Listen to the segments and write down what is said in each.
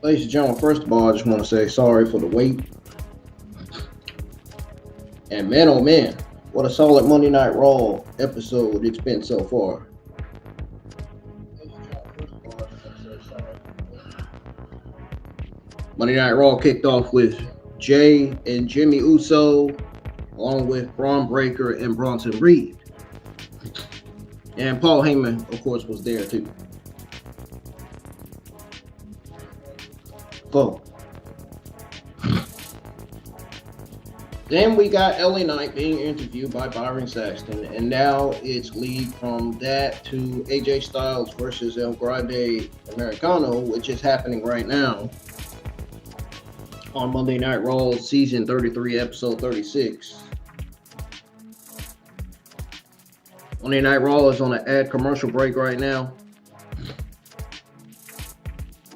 Ladies and gentlemen, first of all, I just want to say sorry for the wait. And man, oh man, what a solid Monday Night Raw episode it's been so far. Monday Night Raw kicked off with Jay and Jimmy Uso, along with Braun Breaker and Bronson Reed. And Paul Heyman, of course, was there too. Go. Then we got LA Knight being interviewed by Byron Saxton, and now it's lead from that to AJ Styles versus El Grande Americano, which is happening right now on Monday Night Raw, season 33, episode 36. Monday Night Raw is on an ad commercial break right now.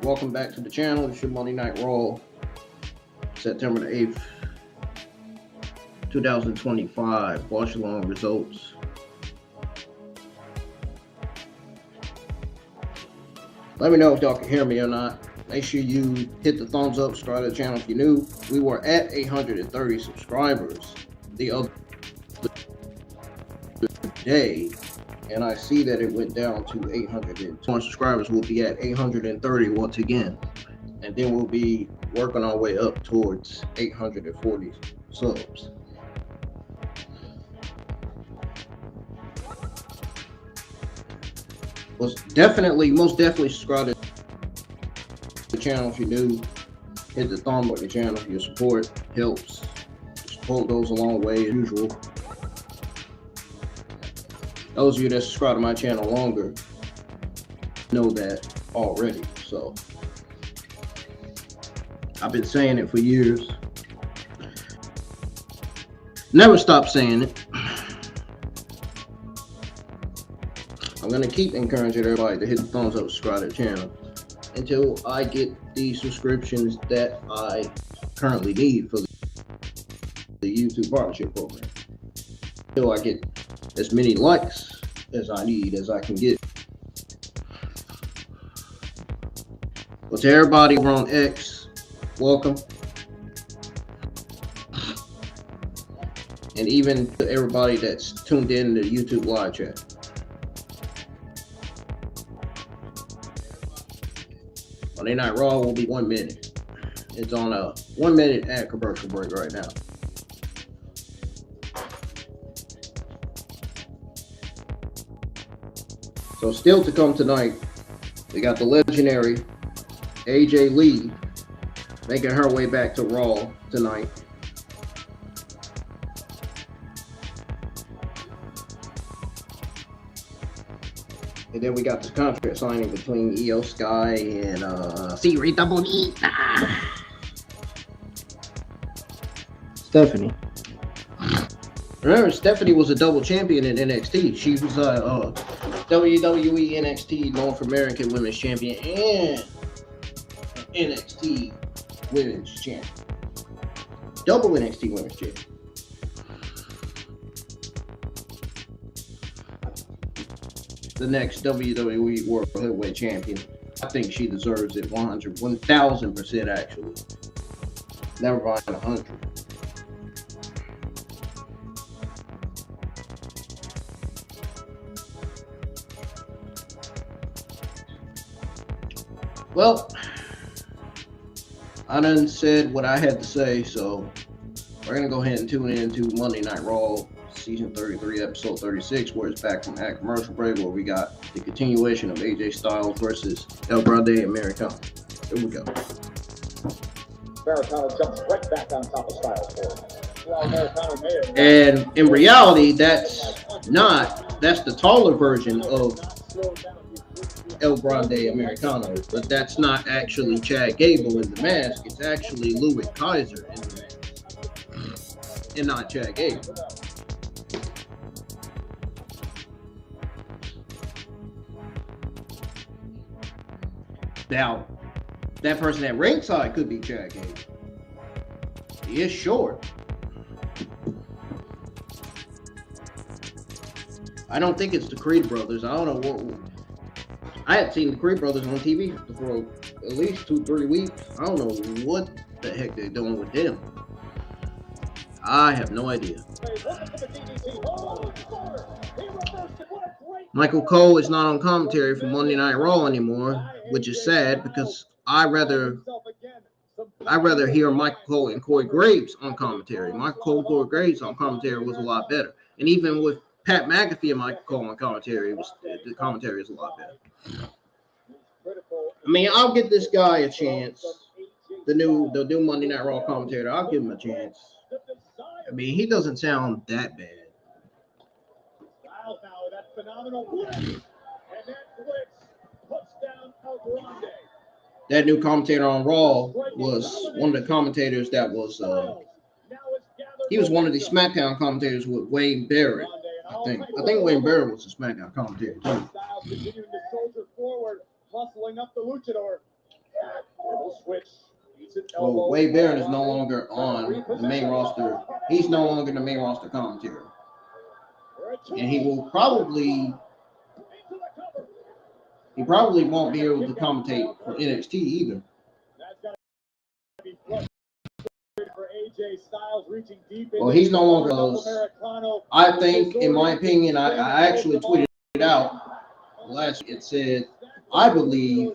Welcome back to the channel. It's your Monday Night Raw, September the 8th, 2025. Watch along results. Let me know if y'all can hear me or not. Make sure you hit the thumbs up, subscribe to the channel if you're new. We were at 830 subscribers the other day, and I see that it went down to 800. More subscribers. Will be at 830 once again, and then we'll be working our way up towards 840 subs. Most definitely subscribe to the channel if you're new. Hit the thumb up the channel. Your support helps. Support goes a long way as usual. Those of you that subscribe to my channel longer know that already. So I've been saying it for years. Never stop saying it. I'm gonna keep encouraging everybody to hit the thumbs up, subscribe to the channel until I get the subscriptions that I currently need for the YouTube partnership program. Until I get as many likes as I need, as I can get. Well, to everybody over on X, welcome. And even to everybody that's tuned in to YouTube live chat. Monday Night Raw will be 1 minute. It's on a 1 minute ad commercial break right now. So still to come tonight, we got the legendary AJ Lee making her way back to Raw tonight. And then we got this contract signing between Io Sky and Siri Double D. Stephanie. Remember, Stephanie was a double champion in NXT. She was a WWE NXT North American Women's Champion and NXT Women's Champion. Double NXT Women's Champion. The next WWE World Heavyweight Champion. I think she deserves it 1000% actually. Never mind 100. Well, I done said what I had to say, so we're going to go ahead and tune into Monday Night Raw, Season 33, Episode 36, where it's back from that commercial break, where we got the continuation of AJ Styles versus El Grande Americano. Here we go. Americano jumps right back on top of Styles for him. And in reality, that's the taller version of El Grande Americano, but that's not actually Chad Gable in the mask. It's actually Louis Kaiser in the mask, and not Chad Gable. Now, that person at ringside could be Chad Gable. He is short. I don't think it's the Creed brothers. I don't know what. I had seen the Creed brothers on TV for at least 2-3 weeks. I don't know what the heck they're doing with them. I have no idea. Michael Cole is not on commentary for Monday Night Raw anymore, which is sad because I rather hear Michael Cole and Corey Graves on commentary. Michael Cole and Corey Graves on commentary was a lot better, and even with Pat McAfee and Michael Cole on commentary, the commentary is a lot better. I mean, I'll give this guy a chance. The new Monday Night Raw commentator, I'll give him a chance. I mean, he doesn't sound that bad. That new commentator on Raw was one of the commentators that was he was one of the SmackDown commentators with Wayne Barrett. I think Wayne Barrett was a SmackDown commentator too. Well, Wade Barrett is no longer on the main roster. He's no longer the main roster commentator. And he probably won't be able to commentate for NXT either. Well, he's no longer. I think, in my opinion, I actually tweeted it out last week. It said, I believe.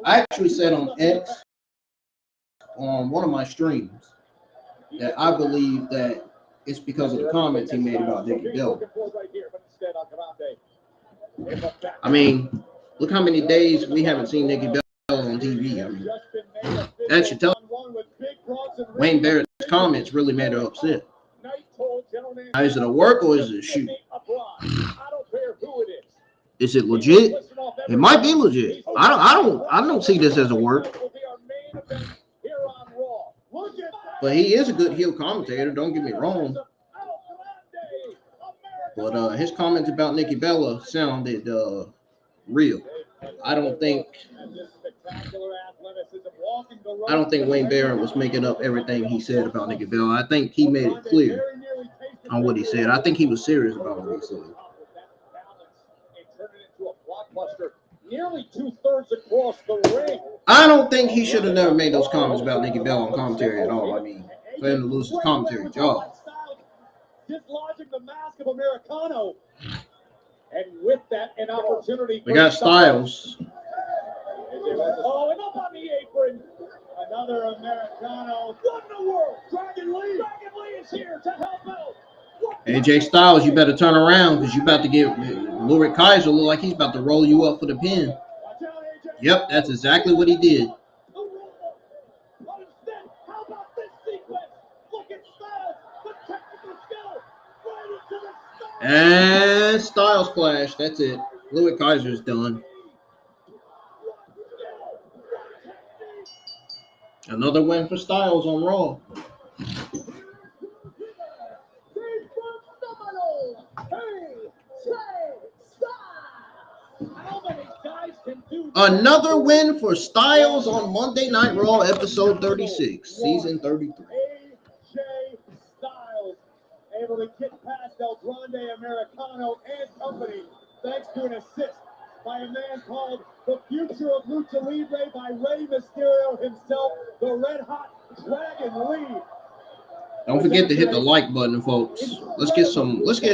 I actually said on X, on one of my streams, that I believe that it's because of the comments he made about Nikki Bella. I mean, look how many days we haven't seen Nikki Bella on TV. I mean, that should tell Wayne Barrett's comments really made her upset. Now, is it a work or is it a shoot? Is it legit? It might be legit. I don't see this as a work. But he is a good heel commentator, don't get me wrong. But his comments about Nikki Bella sounded real. I don't think Wayne Barrett was making up everything he said about Nikki Bella. I think he made it clear on what he said. I think he was serious about what he said. Nearly 2/3 across the ring. I don't think he should have never made those comments about Nikki Bella on commentary at all. I mean, for him to lose his commentary job. Dislodging the mask of Americano. And with that, an opportunity. We got Styles. Oh, and up on the apron. Another Americano. What in the world? Dragon Lee. Dragon Lee is here to help out. AJ Styles, you better turn around because you about to get Louis Kaiser look like he's about to roll you up for the pin. Yep, that's exactly what he did. And Styles Clash. That's it. Louis Kaiser's done. Another win for Styles on Raw. Another win for Styles on Monday Night Raw, episode 36, season 33. AJ Styles able to get past El Grande Americano and company thanks to an assist by a man called the future of Lucha Libre by Rey Mysterio himself, the Red Hot Dragon Lee. Don't forget to hit the like button, folks. Let's get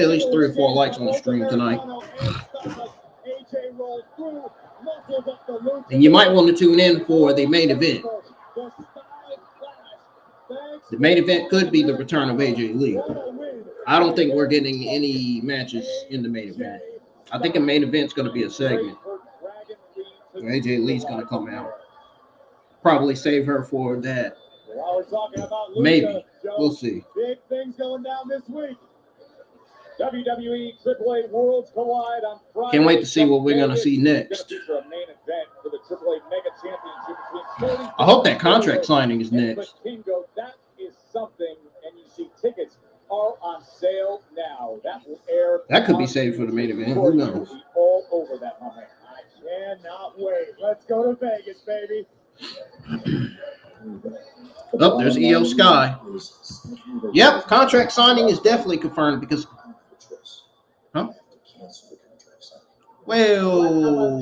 at least 3 or 4 likes on the stream tonight. And you might want to tune in for the main event. The main event could be the return of AJ Lee. I don't think we're getting any matches in the main event. I think the main event's going to be a segment. AJ Lee's going to come out. Probably save her for that. Maybe. We'll see. Big things going down this week. WWE AAA Worlds Collide on Friday. Can't wait to see what we're going to see next. I hope that contract signing is next. That is something, and you see tickets are on sale now. That will air. That could be saved for the main event. Who knows? All over that, my man. I cannot wait. Let's go to Vegas, baby. Oh, there's EO Sky. Yep, contract signing is definitely confirmed because. Huh? Well.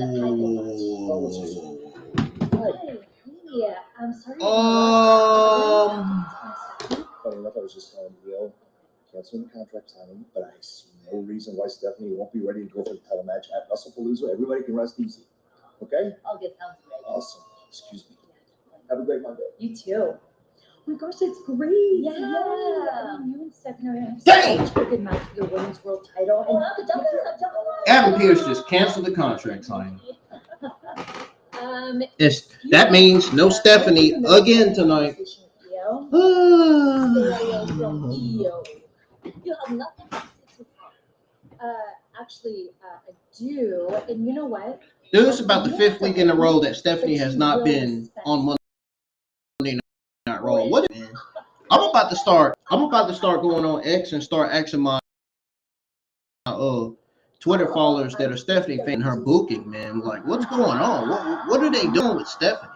Yeah, I'm sorry. Funny enough, I was just telling Will, canceling the contract signing, but I see no reason why Stephanie won't be ready to go for the title match at WrestlePalooza. Everybody can rest easy. Okay? I'll get sounds ready. Awesome. Excuse me. Have a great Monday. You too. Oh my gosh, that's great. Yeah. You and Stephanie are going Dang! to have such a good match for the women's world title. And Adam Pearce just canceled the contract signing. Um, That means no Stephanie again tonight. you have nothing to say to her. Actually, I do. And you know what? Dude, it's about the 5th week in a row that Stephanie has not been on Monday Night Raw. What, man? I'm about to start going on X and start asking my Twitter followers that are Stephanie fan her booking, man. Like, what's going on? What are they doing with Stephanie?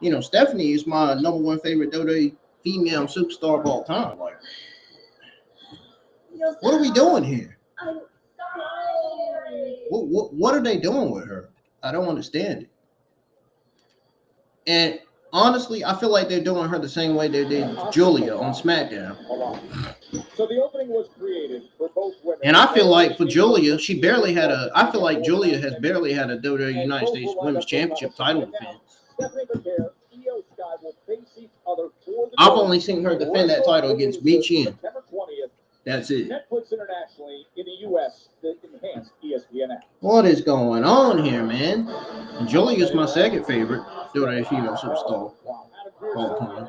You know, Stephanie is my #1 favorite WWE female superstar of all time. Like, what are we doing here? I'm sorry. What are they doing with her? I don't understand it. And honestly, I feel like they're doing her the same way they did Julia on SmackDown. So the opening was created for both women. And I feel like for Julia, I feel like Julia has barely had a WWE United States Women's Championship title defense. Stephanie Vaquer, EO Sky will face each other for the I've only seen her defend that title against Michin. September 20th. That's it. Netflix internationally in the U.S. the enhanced ESPN app. What is going on here, man? And Julia's my second favorite WWE female superstar of all time.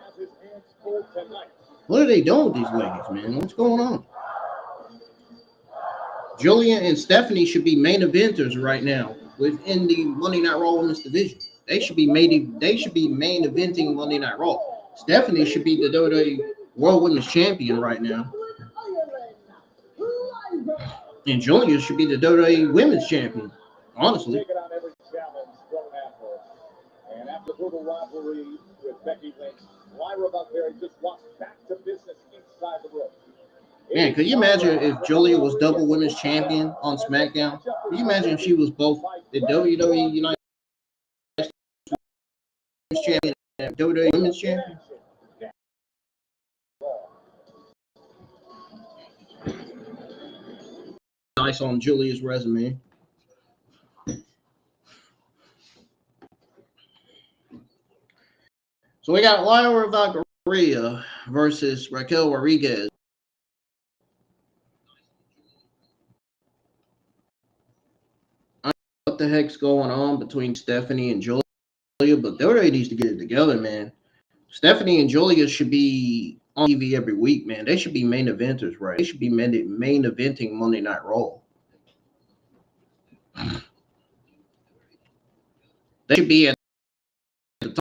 What are they doing with these ladies, man? What's going on? Julia and Stephanie should be main eventers right now within the Monday Night Raw Women's division. They should be main eventing Monday Night Raw. Stephanie should be the WWE World Women's Champion right now. And Julia should be the WWE Women's Champion, honestly. Taking on every challenge thrown at her. And after the brutal rivalry with Becky Lynch, Lyra Valkyria just wants back to business inside the ring. Man, could you imagine if Julia was double women's champion on SmackDown? Could you imagine if she was both the WWE United States Women's Champion and WWE Women's Champion? Nice on Julia's resume. So we got Lyra Valkyria versus Raquel Rodriguez. I don't know what the heck's going on between Stephanie and Julia, but WWE needs to get it together, man. Stephanie and Julia should be on TV every week, man. They should be main eventers, right? They should be main eventing Monday Night Raw. They should be at the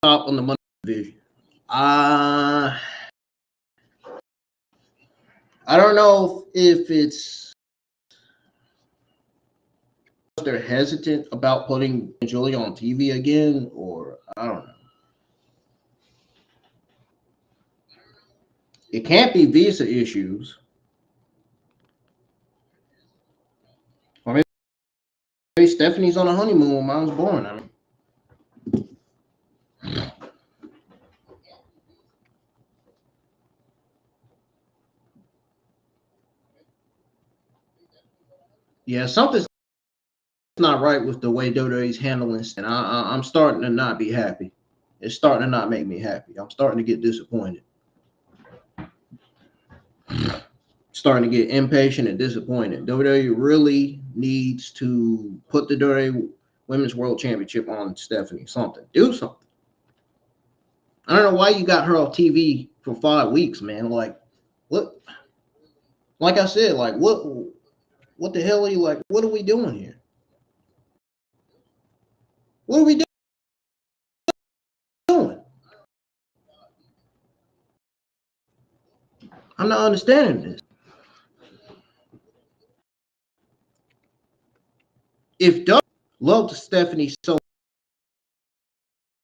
top on the Monday division. I don't know if it's they're hesitant about putting Julie on TV again, or I don't know. It can't be visa issues. Or maybe Stephanie's on a honeymoon when mine was born. I mean, yeah, something's not right with the way WWE's handling, and I'm starting to not be happy. It's starting to not make me happy. I'm starting to get disappointed. Starting to get impatient and disappointed. WWE really needs to put the WWE Women's World Championship on Stephanie. Do something. I don't know why you got her off TV for 5 weeks, man. Like, what? Like I said, like what the hell are you like? What are we doing here? What are we doing? I'm not understanding this. If WWE loved Stephanie so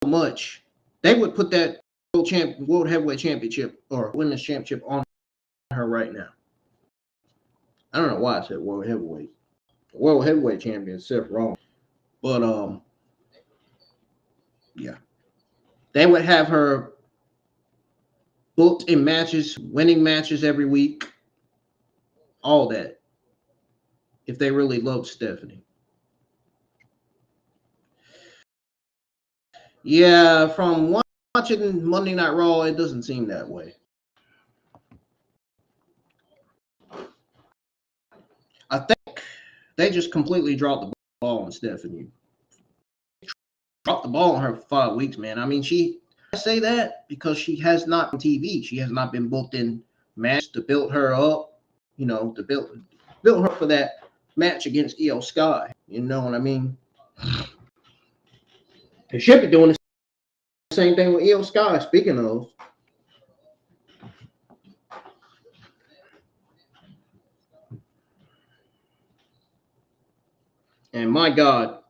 much, they would put that World Heavyweight Championship or Women's Championship on her right now. I don't know why I said World Heavyweight. The World Heavyweight Champion is Seth Rollins. But yeah. They would have her booked in matches, winning matches every week. All that. If they really loved Stephanie. Yeah, from watching Monday Night Raw, it doesn't seem that way. I think they just completely dropped the ball on Stephanie. Dropped the ball on her for 5 weeks, man. I mean, I say that because she has not been TV. She has not been booked in matches to build her up, to build her for that match against Io Sky. You know what I mean? They should be doing the same thing with Io Sky, speaking of. And my God,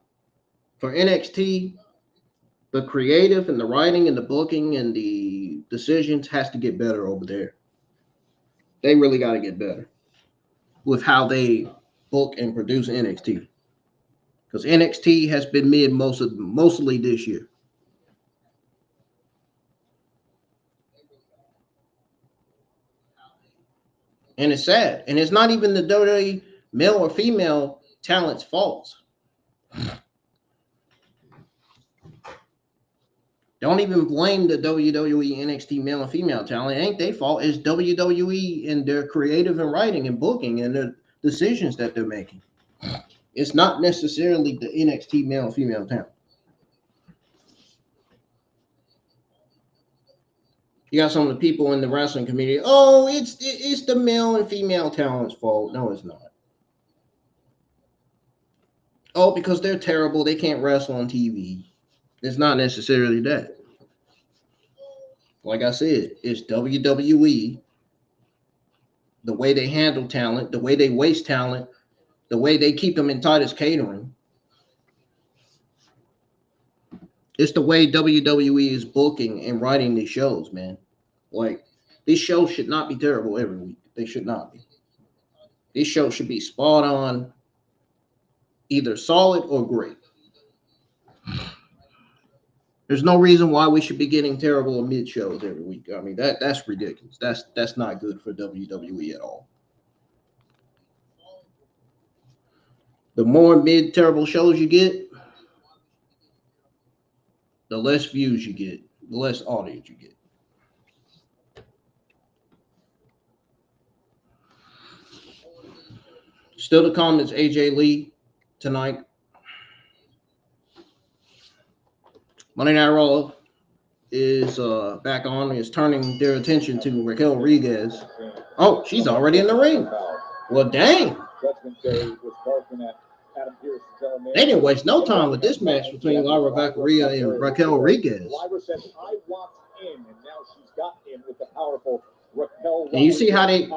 for NXT, the creative and the writing and the booking and the decisions has to get better over there. They really got to get better with how they book and produce NXT. Because NXT has been mid mostly this year. And it's sad. And it's not even the WWE male or female talent's fault. Don't even blame the WWE NXT male and female talent. It ain't their fault. It's WWE and their creative and writing and booking and the decisions that they're making. It's not necessarily the NXT male and female talent. You got some of the people in the wrestling community. Oh, it's the male and female talent's fault. No, it's not. Oh, because they're terrible. They can't wrestle on TV. It's not necessarily that. Like I said, it's WWE, the way they handle talent, the way they waste talent, the way they keep them in Titus catering. It's the way WWE is booking and writing these shows, man. Like, these shows should not be terrible every week. They should not be. These shows should be spot on, either solid or great. There's no reason why we should be getting terrible mid shows every week. I mean, that's ridiculous. That's not good for WWE at all. The more mid terrible shows you get, the less views you get, the less audience you get. Still to come is AJ Lee tonight. Monday Night Raw is back on, is turning their attention to Raquel Rodriguez. Oh, she's already in the ring. Well, dang. They didn't waste no time with this match between Lyra Valkyria and Raquel Rodriguez. Lyra says, I walked in, and now she's got in with the powerful Raquel. And you see how they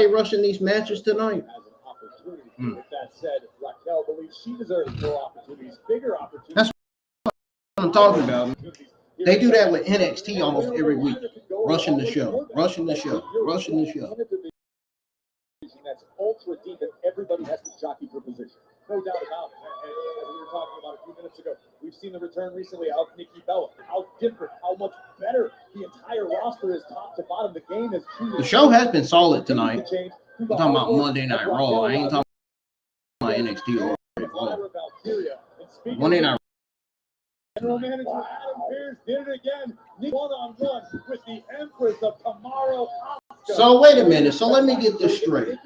rushing these matches tonight? Has an opportunity. With that said, Raquel believes she deserves more opportunities, bigger opportunities. That's what I'm talking about. They do that with NXT almost every week. Rushing the show. That's ultra deep, and everybody has to jockey for position. No doubt about it. And as we were talking about a few minutes ago, we've seen the return recently of Nikki Bella. How different, how much better the entire roster is, top to bottom. The game is truly. The show has been solid tonight. I'm talking about Monday Night Raw. I ain't talking about NXT or Raw. Monday Night. General Manager Adam Pearce did it again. One-on-one with the Empress of Tomorrow. So wait a minute. So let me get this straight.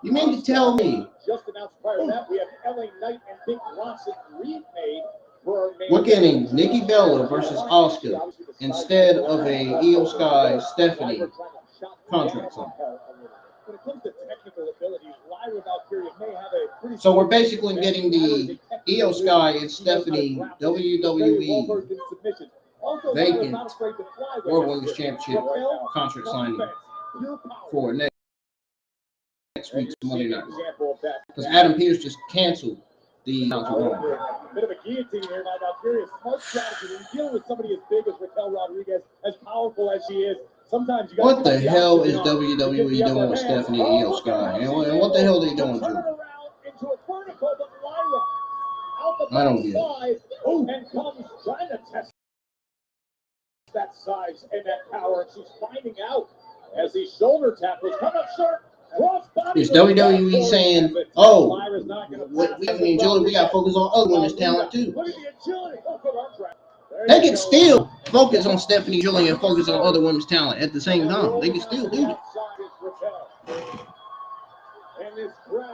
You mean to tell me just announced prior to that we have LA Knight and Big Bronson remade for our we're getting Nikki Bella versus Asuka instead of a Io Sky Stephanie contract sign? When it comes to technical ability, Lyra Valkyria may have a pretty. So we're basically getting the Io Sky and Stephanie WWE vacant World Women's Championship contract signing for next week's Monday Night Raw. Because Adam Pearce just canceled the contract. Bit of a guillotine here by Valkyria. Smart strategy. When you're dealing with somebody as big as Raquel Rodriguez, as powerful as she is, sometimes you got. What the hell is WWE doing with Stephanie Io Sky? And what the hell are they doing to her? I don't get it. And comes trying to test that size and that power, and she's finding out as the shoulder tap was coming up short. Is WWE saying, "Oh, we got to focus on other women's talent too"? They can still focus on Stephanie Julie and focus on other women's talent at the same time. They can still do it.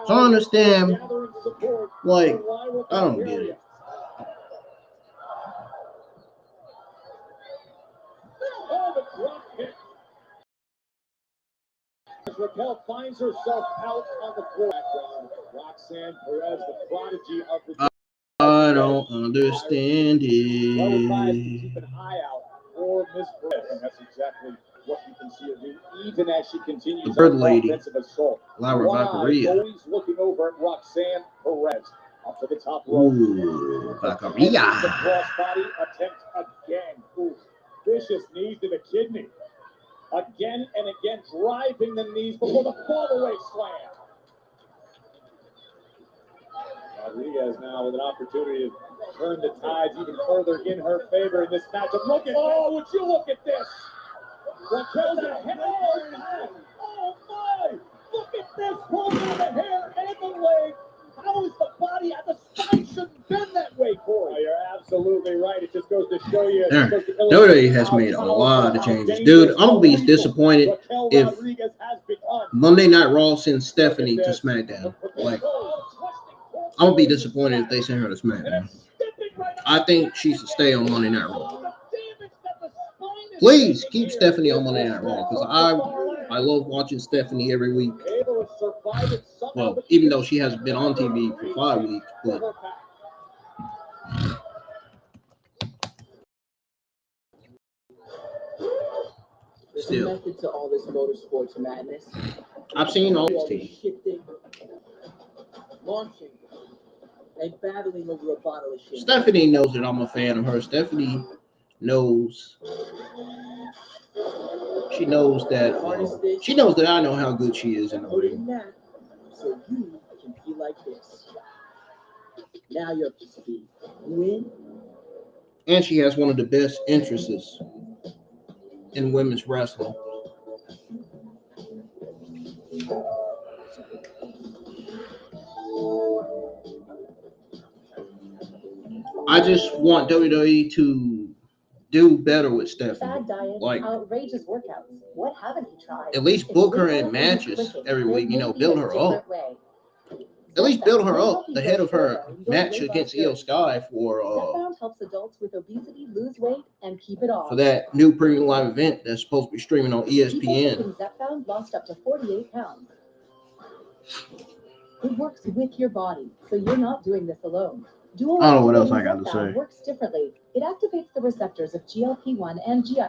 So I understand, like, I don't get it. Raquel finds herself out on the floor. Roxanne Perez, the prodigy of the. I don't understand it. Keep an eye out for Miss Perez, and that's exactly what you can see her do, even as she continues the Bird Lady, offensive assault. Lyra Valkyria. Always looking over at Roxanne Perez. Up to the top rope. Ooh, Valkyria. The crossbody attempt again. Ooh, vicious knee to the kidney. Again and again, driving the knees before the fall-away slam. Rodriguez now with an opportunity to turn the tides even further in her favor in this matchup. Look at would you look at this? Raquel's ahead. Oh my! Look at this! Pulling out the hair and the leg. How is the body at the spine shouldn't bend that way, Corey? Oh, you're absolutely right. It just goes to show you. WWE has made a lot of changes. Dude, I'm going to be disappointed if Monday Night Raw sends Stephanie to SmackDown. Like, I'm going to be disappointed if they send her to SmackDown. I think she should stay on Monday Night Raw. Please keep Stephanie on Monday Night Raw because I love watching Stephanie every week. Well, even though she hasn't been on TV for 5 weeks, but still, method to all this motorsports madness. I've seen all these teams. Shifting, launching, and battling over a bottle of shit. Stephanie knows that I'm a fan of her. Stephanie knows. She knows that I know how good she is in the ring. So you can be like this. Now you're up to speed. Win. And she has one of the best entrances in women's wrestling. I just want WWE to do better with Stephanie. Bad diet, like outrageous workouts. What haven't you tried? At least book her in matches every week. Build her up. At least build her up ahead of her match against Io Sky for helps adults with obesity lose weight and keep it off. For that new premium live event that's supposed to be streaming on People ESPN. taking Zepbound lost up to 48 pounds. It works with your body, so you're not doing this alone. I don't know what else I got to Zepbound say. works differently. It activates the receptors of GLP-1 and GI.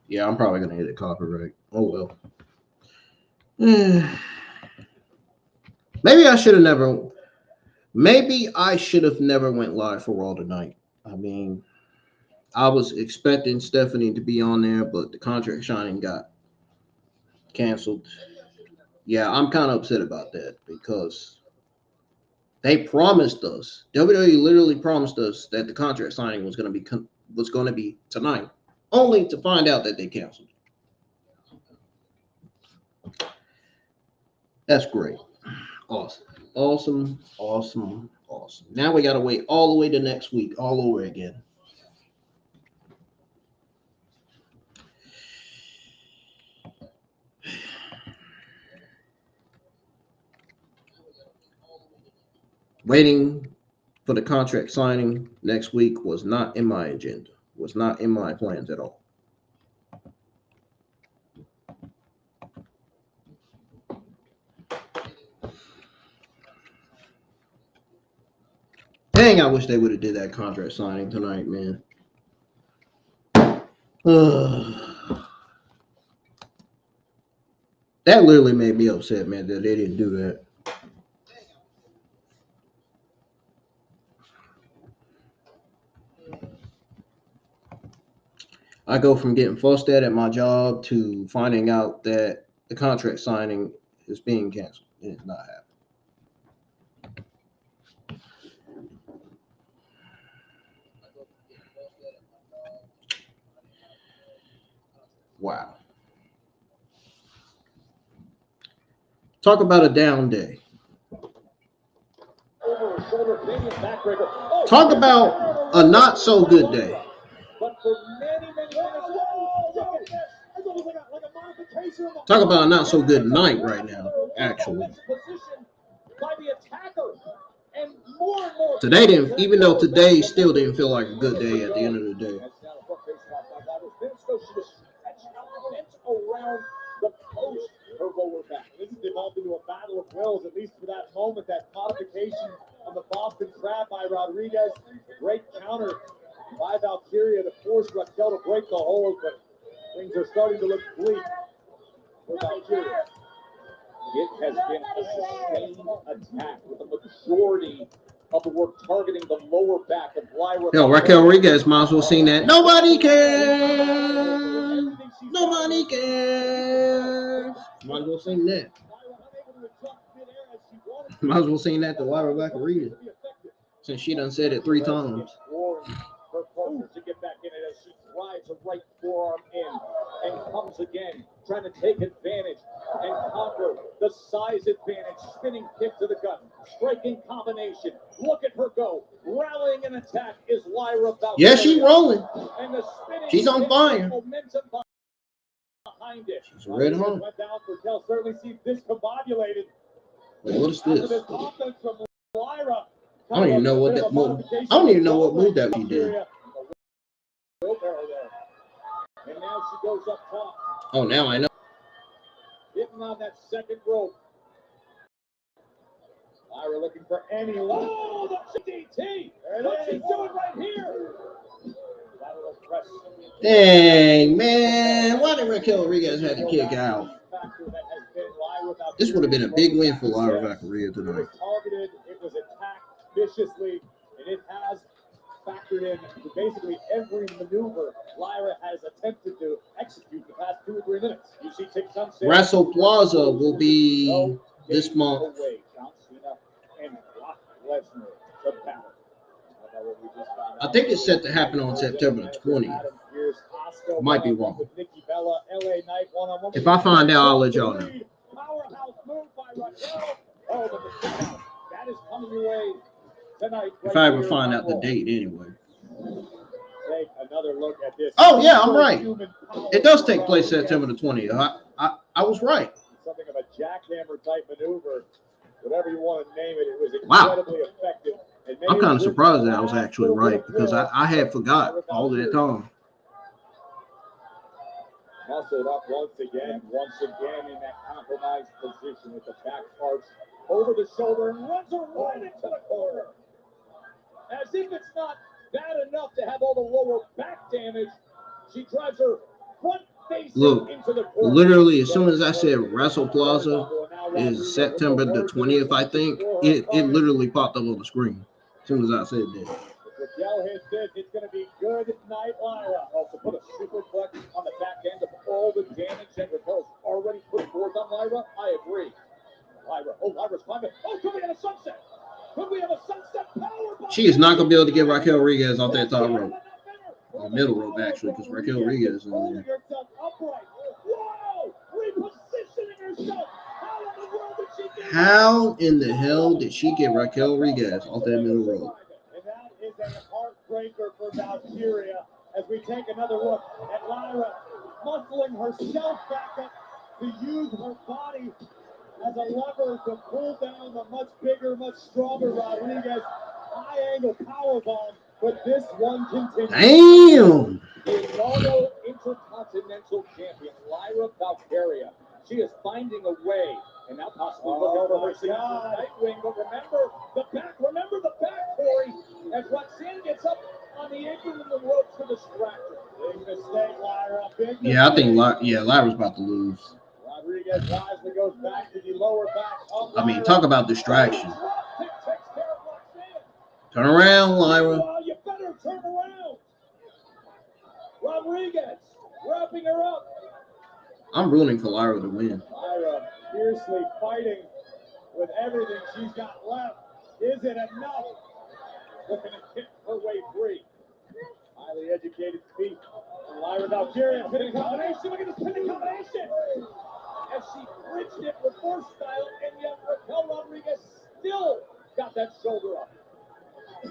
Yeah, I'm probably gonna hit it copyright. Oh well. Maybe I should have never. Maybe I should have never went live for Raw tonight. I mean, I was expecting Stephanie to be on there, but the contract signing got canceled. Yeah, I'm kind of upset about that because they promised us. WWE literally promised us that the contract signing was going to be tonight, only to find out that they canceled. That's great. Awesome. Now we got to wait all the way to next week, all over again. Waiting for the contract signing next week was not in my agenda, was not in my plans at all. Dang, I wish they would have did that contract signing tonight, man. That literally made me upset, man, that they didn't do that. I go from getting fussed at my job to finding out that the contract signing is being canceled. It's not happening. Wow. Talk about a down day. Talk about a not so good day. Talk about a not so good night right now, actually. Today didn't, even though today still didn't feel like a good day at the end of the day. Around the post, her lower back. This has evolved into a battle of wills, at least for that moment. That modification on the Boston Crab by Rodriguez. Great counter by Valkyria to force Raquel to break the hold, but things are starting to look bleak for Valkyria. It has been a sustained attack with a majority of the work targeting the lower back of Lyra. Yo, Raquel Rodriguez might as well sing that. Nobody cares. Nobody cares. Might as well sing that. Might as well sing that to Lyra Valkyria, since she done said it 3 times. Her partner to get back in it as she drives a right forearm in and comes again, trying to take advantage and conquer the size advantage. Spinning kick to the gut, striking combination. Look at her go. Rallying an attack is Lyra Valkyria. Yeah, she rolling. And the She's on fire. Momentum behind it. She's red hot. Went down for Kel. Certainly seems discombobulated. Wait, what is this? From Lyra. I don't even know what that move. I don't even know what move that she did. And now she goes up top. Oh, now I know. Hitting on that second rope. Lyra looking for any. Oh, the DT! What she's doing right here. Dang, man. Why did Raquel Rodriguez have to kick out? This would have been a big win for Lyra Valkyria tonight. It was targeted, it was attacked viciously, and it has factored in basically every maneuver Lyra has attempted to execute the past 2 or 3 minutes. You see Wrestle Plaza will be this month. I think it's set to happen on September 20th. Might be wrong. If I find out, I'll let y'all know. If I ever find out the date anyway. Oh, yeah, I'm right. It does take place September the 20th. I was right. Something of a jackhammer type maneuver, whatever you want to name it. It was incredibly effective. I'm kind of surprised that I was actually right because I had forgot all that time. Muscled up once again in that compromised position with the back arch over the shoulder and runs her right into the corner. As if it's not bad enough to have all the lower back damage, she drives her front face into the corner. Literally, as soon as I said Wrestle Plaza is September the 20th, I think, it literally popped up on the screen as soon as I said that. Raquel hits this, it's going to be good night, Lyra. Also put a superplex on the back end of all the damage that Raquel's already put forth on Lyra. I agree. Lyra's climbing. Oh, could we have a sunset? Could we have a sunset power? She is not going to be able to get Raquel Rodriguez off that top rope. On the middle rope, actually, because Raquel Rodriguez is in there. Wow! Repositioning herself. How in the hell did she get Raquel Rodriguez off that middle rope? And that is a heartbreaker for Valkyria as we take another look at Lyra muscling herself back up to use her body as a lever to pull down the much bigger, much stronger Rodriguez. High angle powerbomb, but this one continues. Damn! The inaugural Intercontinental Champion, Lyra Valkyria. She is finding a way, and now possibly looking for her signature Nightwing. But remember the back, Corey, as Roxanne gets up on the apron and the ropes to distract her. Big mistake, Lyra. Big mistake. Yeah, I think Lyra's about to lose. Rodriguez wisely goes back to the lower back of Lyra. I mean, talk about distraction. Turn around, Lyra. You better turn around. Rodriguez wrapping her up. I'm rooting for Lyra to win. Lyra fiercely fighting with everything she's got left. Is it enough? Looking to kick her way free. Highly educated feet. And Lyra Valkyria, pinning combination. Look at this pinning combination. As she bridged it reverse style, and yet Raquel Rodriguez still got that shoulder up. I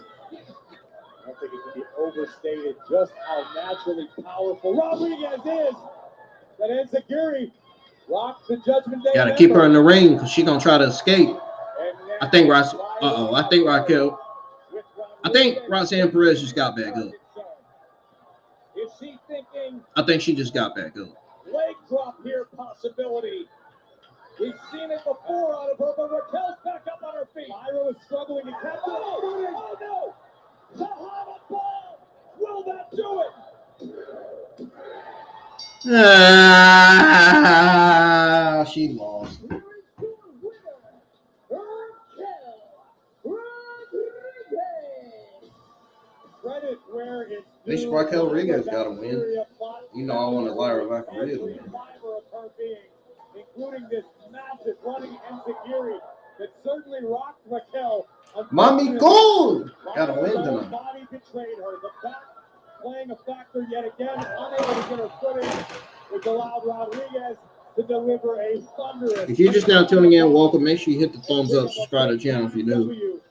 don't think it can be overstated just how naturally powerful Rodriguez is. That Enziguri rocked the Judgment Day. Gotta keep her in the ring because she's gonna try to escape. I think Raquel. I think Roxanne Perez just got back up. Is she thinking? I think she just got back up. Leg drop here possibility. We've seen it before out of her, but Raquel's back up on her feet. Lyra is struggling to catch it. Oh no! Bahama ball! Will that do it? She lost. Credit where it's At least Raquel Rodriguez got to win. You know I wanted Lyra Valkyria to win. Including this massive running Enziguri that certainly rocked Raquel. Mommy Gold! Got to win tonight. Body betrayed her. The back playing a factor yet again, unable to get her footing, which allowed Rodriguez to deliver a thunderous. If you're just now tuning in, welcome. Make sure you hit the thumbs up, subscribe to the channel if you do.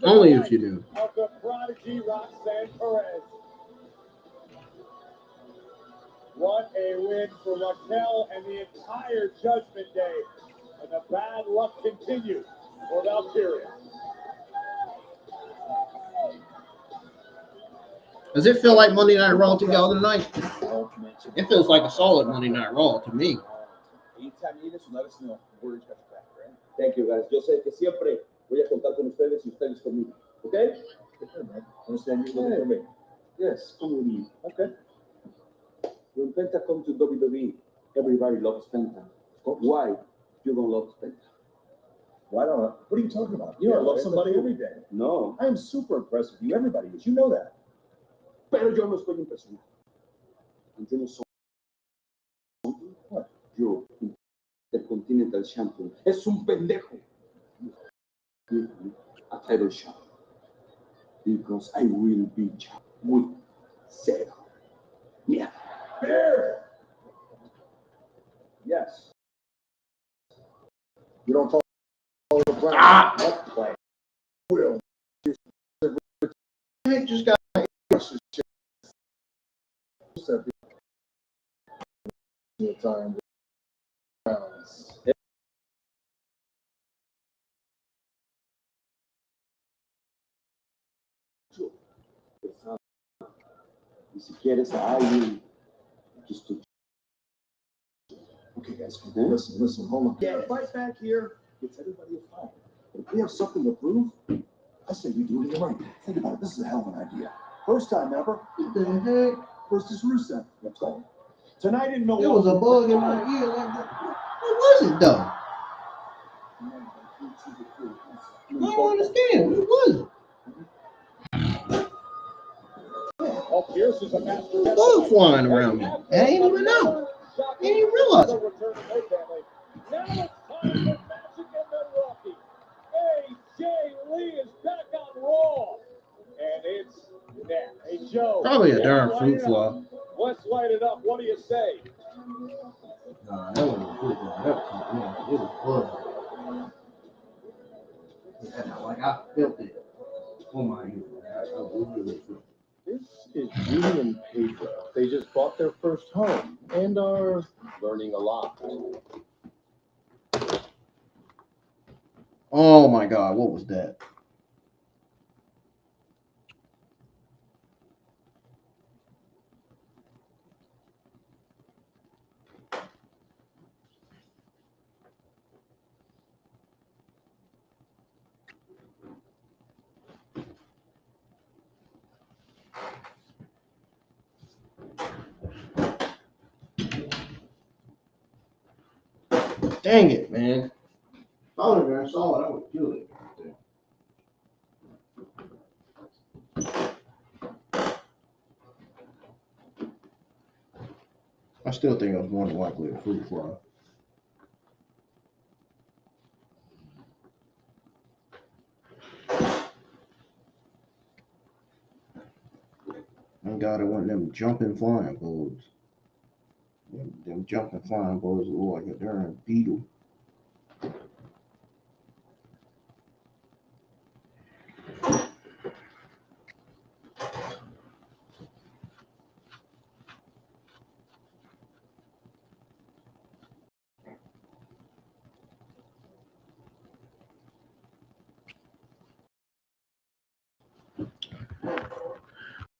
Only if you do. Of the prodigy Roxanne Perez. What a win for Raquel and the entire Judgment Day. And the bad luck continues for Valkyria. Does it feel like Monday Night Raw to y'all tonight? It feels like a solid Monday Night Raw to me. Thank you, guys. Yo sé que siempre voy a contar con ustedes y ustedes conmigo. Okay? Understand you looking for me? Yes, come with me. Okay. When Penta comes to WWE, everybody loves Penta. Why you don't love Penta? Why don't I? What are you talking about? You know I love somebody every day. No. I am super impressed with you. Everybody is. You know that. Pero yo no estoy impresionado. Yo no soy. What? Yo, Intercontinental Champion. Es un pendejo. Give me a title shot. Because I will be champion with Seth. Yeah. Fair. Yes. You don't talk the brand. Let's play. Will. I just got time. Y si quieres, ahí, just to... Okay, guys, listen, hold on. Yeah, fight back here gets everybody a fight. But if we have something to prove, I say we do it right. Think about it. This is a hell of an idea. First time ever. What the heck? Versus Rusev. That's right. Tonight in Milwaukee. There was a bug in my ear. Like that. What was it though? I don't understand. What was it? Oh, Pierce is a master. Bug flying around me. I didn't even know. I didn't even realize it. Now it's time for Magic in Milwaukee. AJ Lee is back on Raw. And it's now. Hey, Joe. Probably a darn fruit fly. Let's light it up. What do you say? Nah, that wasn't a fruit fly. That was bug. Yeah, like I felt it on my ear. I really felt it. This is Judy and Pedro. They just bought their first home and are learning a lot. Oh my God, what was that? Dang it, man. If I would have saw it, I would have killed it. I still think I was more than likely a fruit fly. Thank God it wasn't them jumping flying bugs. Them jumping flying bugs look like a darn beetle.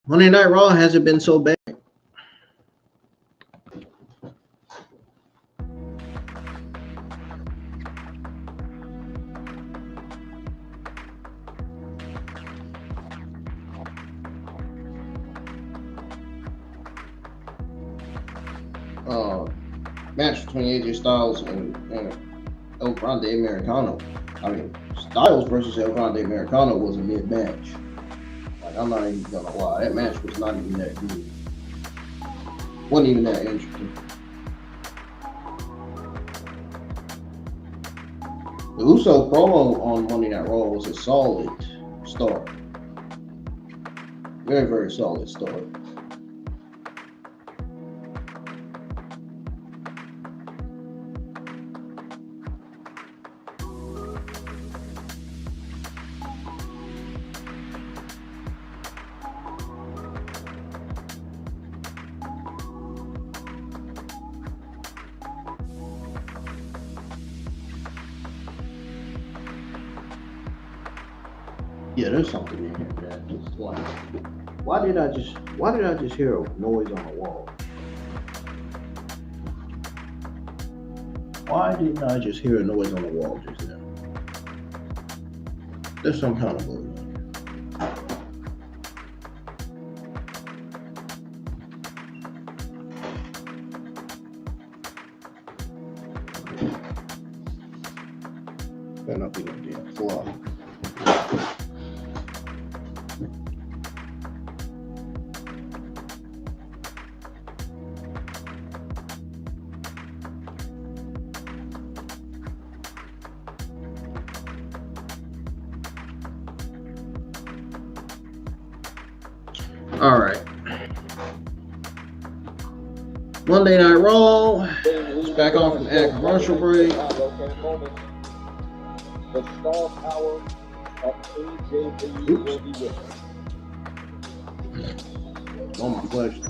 Monday Night Raw hasn't been so bad. Match between AJ Styles and El Grande Americano. I mean, Styles versus El Grande Americano was a mid-match. Like, I'm not even gonna lie, that match was not even that good. Wasn't even that interesting. The Uso promo on Monday Night Raw was a solid start. Very, very solid start. Yeah, there's something in here that just like, why did I just hear a noise on the wall? Why didn't I just hear a noise on the wall just now? There's some kind of bug. Better not be no damn fly. All right. Monday Night Raw. It's back on from ad commercial break. The star power of AJ Lee will be with us. On my question.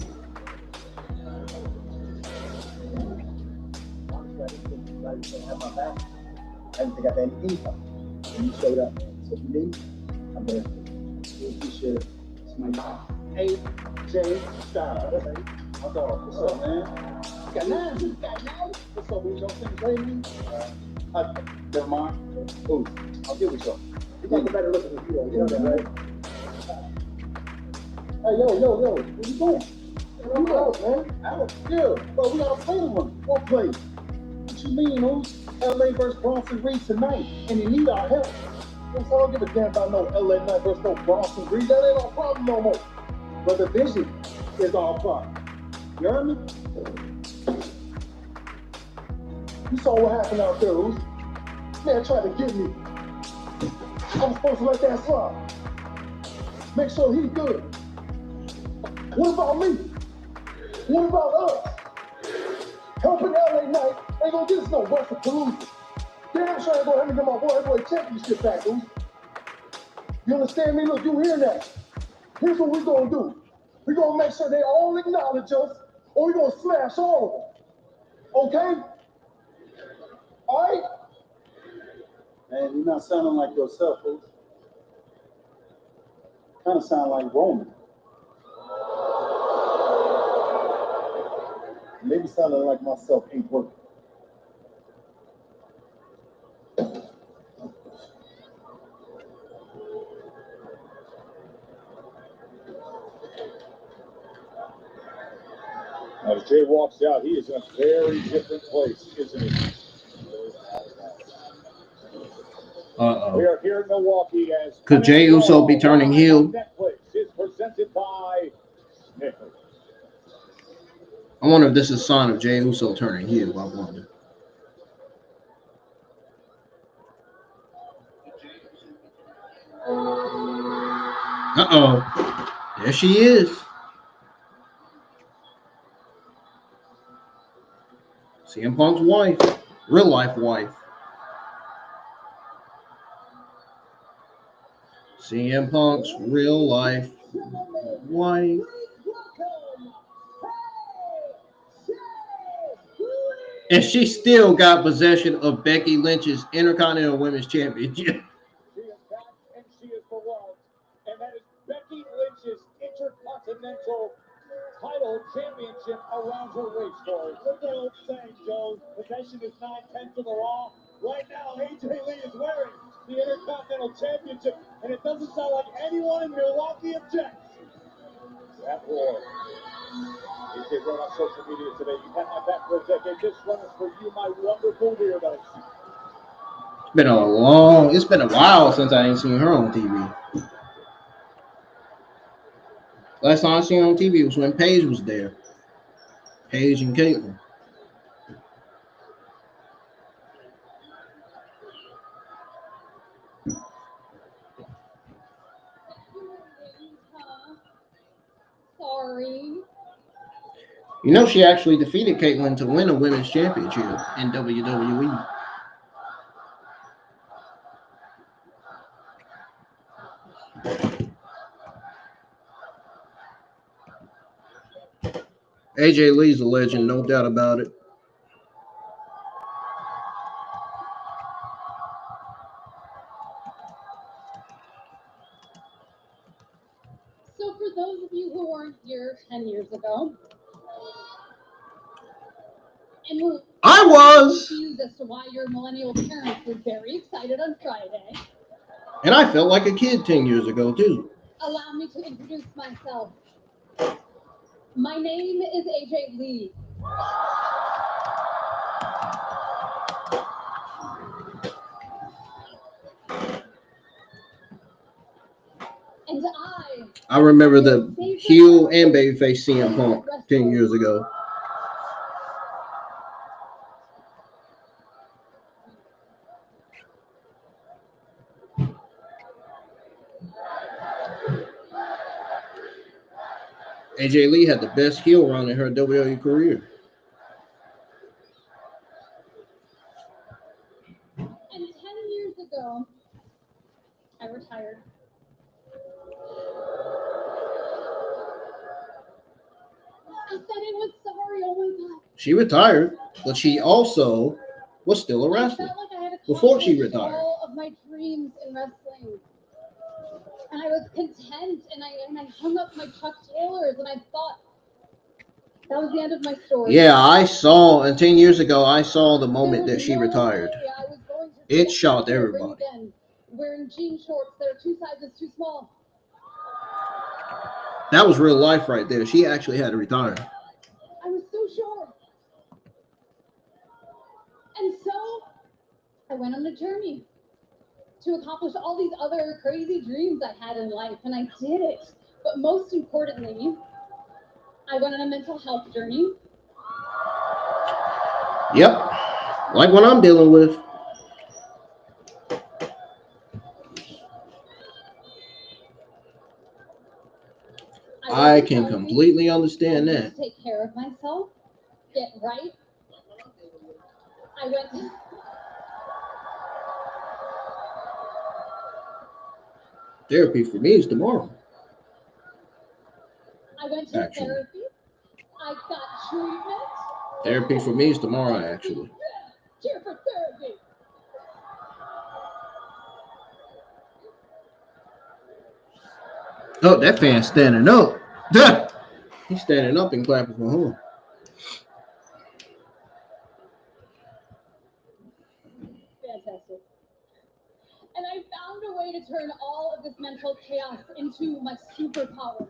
I didn't have my back. I didn't think I had anything. And you showed up, man. So if you need, I'm there. Really appreciate it. AJ Styles. My dog, what's up, man? You got nine. What's up, Usos? Things lately? Never mind. Ooh, I'll give you some. You got the better look at you, you know that, right? Hey, yo, where you going? I'm out, man. Out? Yeah, bro, we gotta play one. What play? What you mean, Oos? LA versus Bronson Reed tonight, and you need our help. I don't give a damn about no LA night versus no Bronson Reed. That ain't our problem no more. But the vision is our problem. You heard me? You saw what happened out there, Oos. Man tried to get me. I was supposed to let that slide. Make sure he's good. What about me? What about us? Helping LA Knight ain't gonna get us no Western Palooza. Damn sure ain't gonna help me get my heavyweight championship back, dude. You understand me? Look, you hear that? Here's what we're gonna do. We're gonna make sure they all acknowledge us, or we're gonna smash all of them. Okay? All right? Man, you're not sounding like yourself, folks. Kind of sound like Roman. Maybe sounding like myself ain't working. As Jay walks out, he is in a very different place, isn't he? We are here in Milwaukee as Could Jey Uso be turning heel? Netflix is presented by Snickers. I wonder if this is a sign of Jey Uso turning heel. I wonder. There she is. CM Punk's wife. Real life wife. CM Punk's real life wife. And she still got possession of Becky Lynch's Intercontinental Women's Championship. She is back and she is beloved. And that is Becky Lynch's Intercontinental title championship around her waist. Look at that old saying, Joe. Possession is 9/10 of the law. Right now, AJ Lee is wearing the Intercontinental Championship, and it doesn't sound like anyone in Milwaukee objects. That war. AJ wrote on social media today, "You had my back for a decade. This run is for you, my wonderful weirdos." It's been a while since I ain't seen her on TV. Last time I seen her on TV was when Paige was there. Paige and Caitlyn. Sorry. You know, she actually defeated Caitlyn to win a women's championship in WWE. AJ Lee's a legend, no doubt about it. So for those of you who weren't here 10 years ago, and who I was confused as to why your millennial parents were very excited on Friday, and I felt like a kid 10 years ago, too. allow me to introduce myself. My name is AJ Lee. And I remember the heel and babyface CM Punk 10 years ago. AJ Lee had the best heel run in her WWE career. And 10 years ago, I retired. I said I was sorry. Oh my God. She retired, but she also was still a wrestler I felt like I had before she accomplished retired. all of my dreams in wrestling. And I was content, and I hung up my Chuck Taylors, and I thought that was the end of my story. Yeah, I saw, and 10 years ago, I saw the moment There that was she no retired. way I was going to It see shocked Vaquer ring everybody. again, wearing jean shorts that are 2 sizes too small. That was real life right there. She actually had to retire. I was so sure. And so I went on a journey to accomplish all these other crazy dreams I had in life, and I did it. But most importantly, I went on a mental health journey. Yep. Like what I'm dealing with. I can completely understand that. Take care of myself, get right. I went to Therapy for me is tomorrow. I went to therapy. I got treatment. Therapy for me is tomorrow, actually. Cheer for therapy. Oh, that fan's standing up. He's standing up and clapping for who? Fantastic. And I found a way to turn all of this mental chaos into my superpower.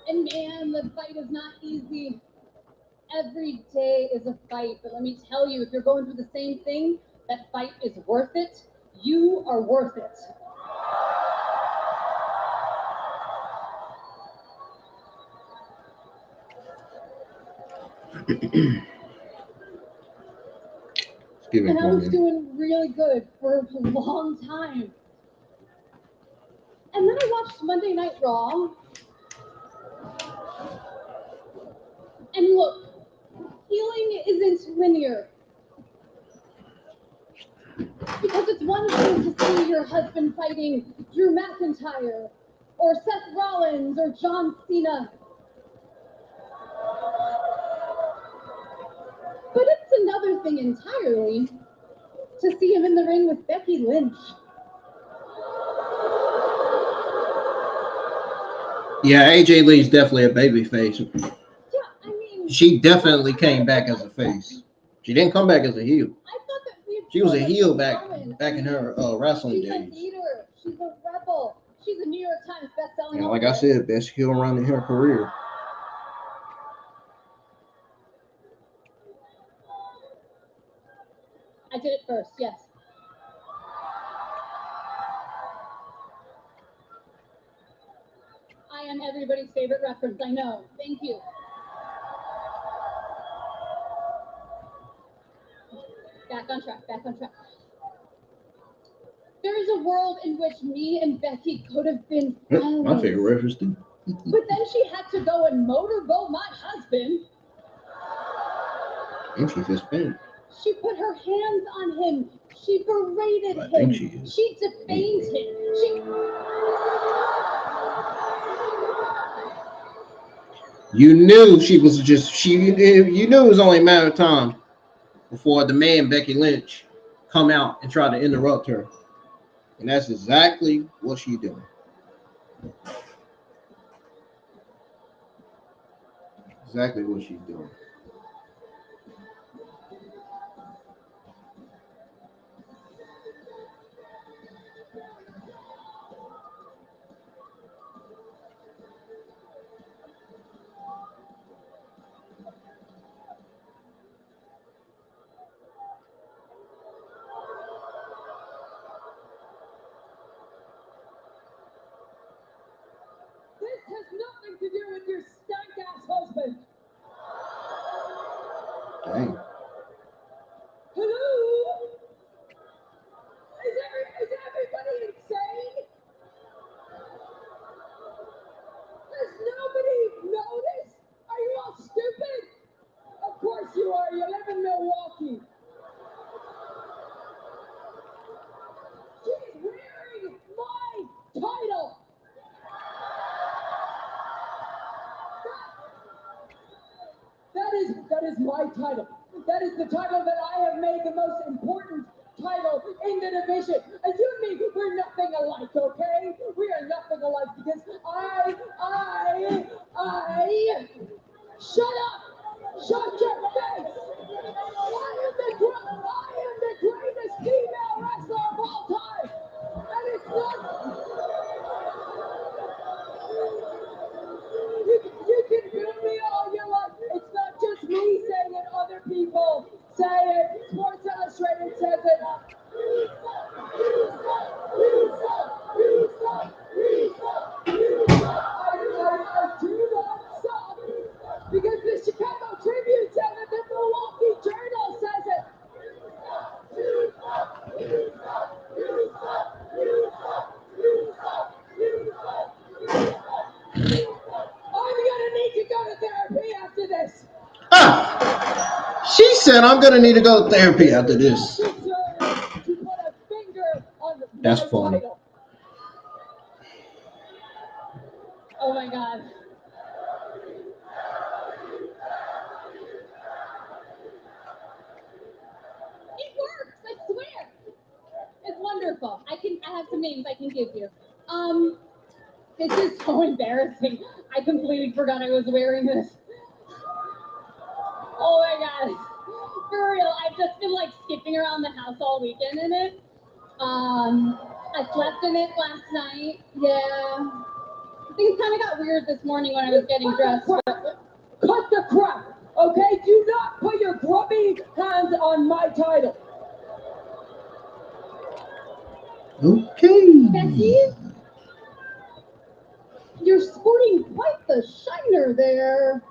And man, the fight is not easy. Every day is a fight, but let me tell you, if you're going through the same thing, that fight is worth it. You are worth it. And I was doing really good for a long time. And then I watched Monday Night Raw. And look, healing isn't linear. Because it's one thing to see your husband fighting Drew McIntyre, or Seth Rollins, or John Cena. But it's another thing entirely to see him in the ring with Becky Lynch. Yeah, AJ Lee's definitely a baby face. Yeah, I mean, she definitely came back as a face. She didn't come back as a heel. I thought that she was a heel back in her wrestling days. She's a leader. She's a rebel. She's a New York Times bestselling. And like I said, best heel run in her career. I did it first, yes. I am everybody's favorite reference, I know. Thank you. Back on track, back on track. There is a world in which me and Becky could have been friends. My favorite reference too. But then she had to go and motorboat my husband. And she's Hispanic. She put her hands on him. She berated him. She defamed him. You knew she was just you knew it was only a matter of time before the man Becky Lynch come out and try to interrupt her. And that's exactly what she's doing. Exactly what she's doing. This has nothing to do with your stank-ass husband. Dang. Hello? Is everybody insane? Has nobody noticed? Are you all stupid? Of course you are. You live in Milwaukee. She's wearing my title. That is my title. That is the title that I have made the most important title in the division. And you and me, we're nothing alike, okay? We are nothing alike because shut up! Shut your face! I am the greatest female wrestler of all time! And it's not... You can boo me all you want. It's not just me saying it, other people say it. Sports Illustrated says it. I do not suck because the Chicago Tribune says it, the Milwaukee Journal says it. I'm gonna need to go to therapy after this. She said, I'm going to need to go to therapy after this. To put a finger on That's my funny. title. Oh my God. It works, I swear. It's wonderful. I have some names I can give you. This is so embarrassing. I completely forgot I was wearing this. Oh my God. For real, I've just been like skipping around the house all weekend in it. I slept in it last night. Yeah. Things kind of got weird this morning when I was getting dressed. Cut the crap, okay? Do not put your grubby hands on my title. Okay. Becky? You're sporting quite the shiner there.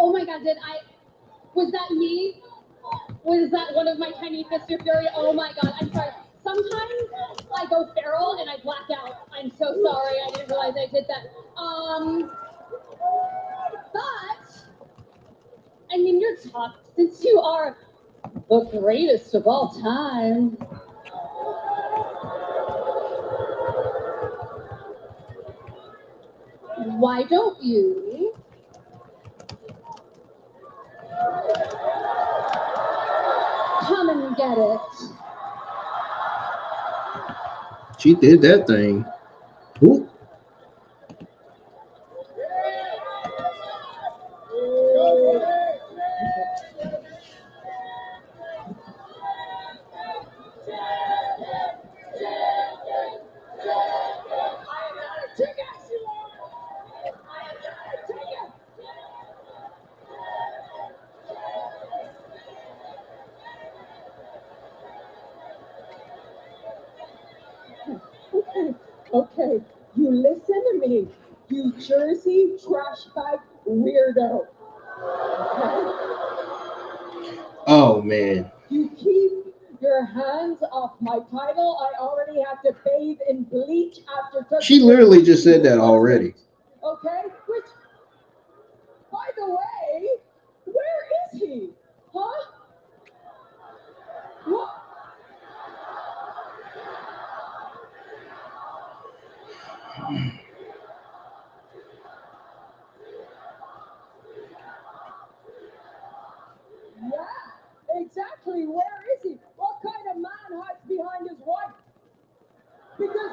Oh my God, was that me? Was that one of my tiny Mr. Fury? Oh my God, I'm sorry. Sometimes I go feral and I black out. I'm so sorry, I didn't realize I did that. But, I mean, you're tough since you are the greatest of all time. Why don't you come and get it? She did that thing. Ooh. Okay, you listen to me, you Jersey trash bag weirdo. Oh, man. You keep your hands off my title. I already have to bathe in bleach after touching. She literally just said that already. Okay, which, by the way, where is he? Huh? What? Yeah, exactly. Where is he? What kind of man hides behind his wife? Because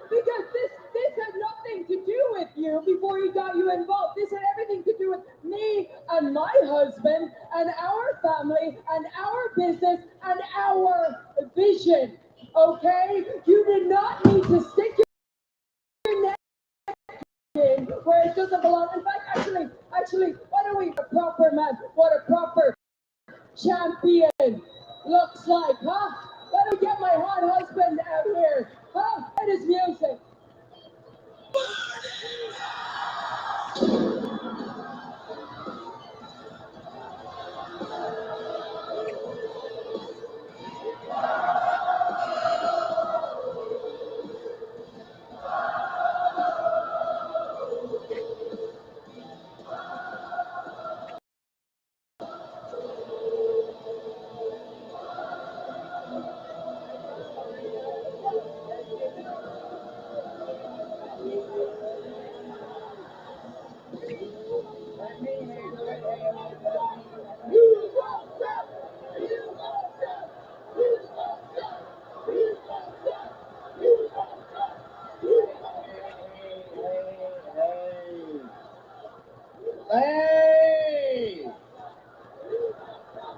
this had nothing to do with you before he got you involved. This had everything to do with me and my husband and our family and our business and our vision. Okay? You did not need to stick your neck in where it doesn't belong. In fact, actually, why don't we a proper man? What a proper champion looks like, huh? Let me get my hot husband out here, huh? It is music. Hey!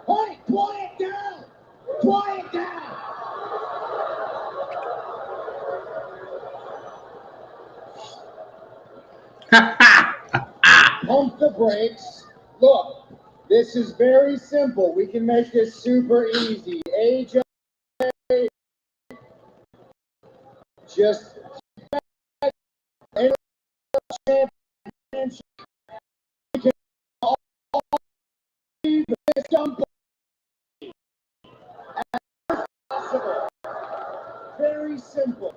Hey, quiet down! Quiet down! Pump the brakes. Look, this is very simple. We can make this super easy. AJ, just very simple.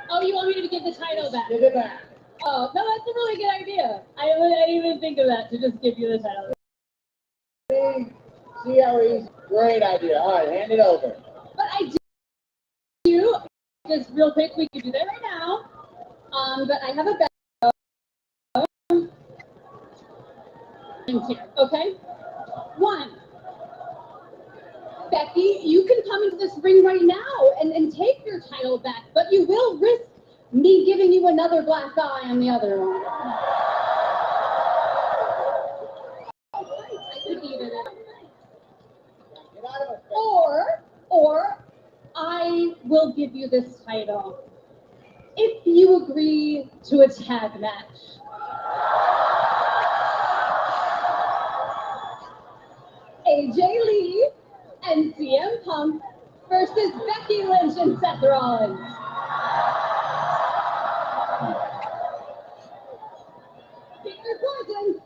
Oh, you want me to give the title back? Give it back. Oh, no, that's a really good idea. I didn't even think of that, to just give you the title. See how easy? Great idea. All right, hand it over. But I do, just real quick, we could do that right now. But I have a bet here, okay? 1. Becky, you can come into this ring right now and take your title back, but you will risk me giving you another black eye on the other one. I could even or I will give you this title if you agree to a tag match. AJ Lee and CM Punk versus Becky Lynch and Seth Rollins. Pick your poison.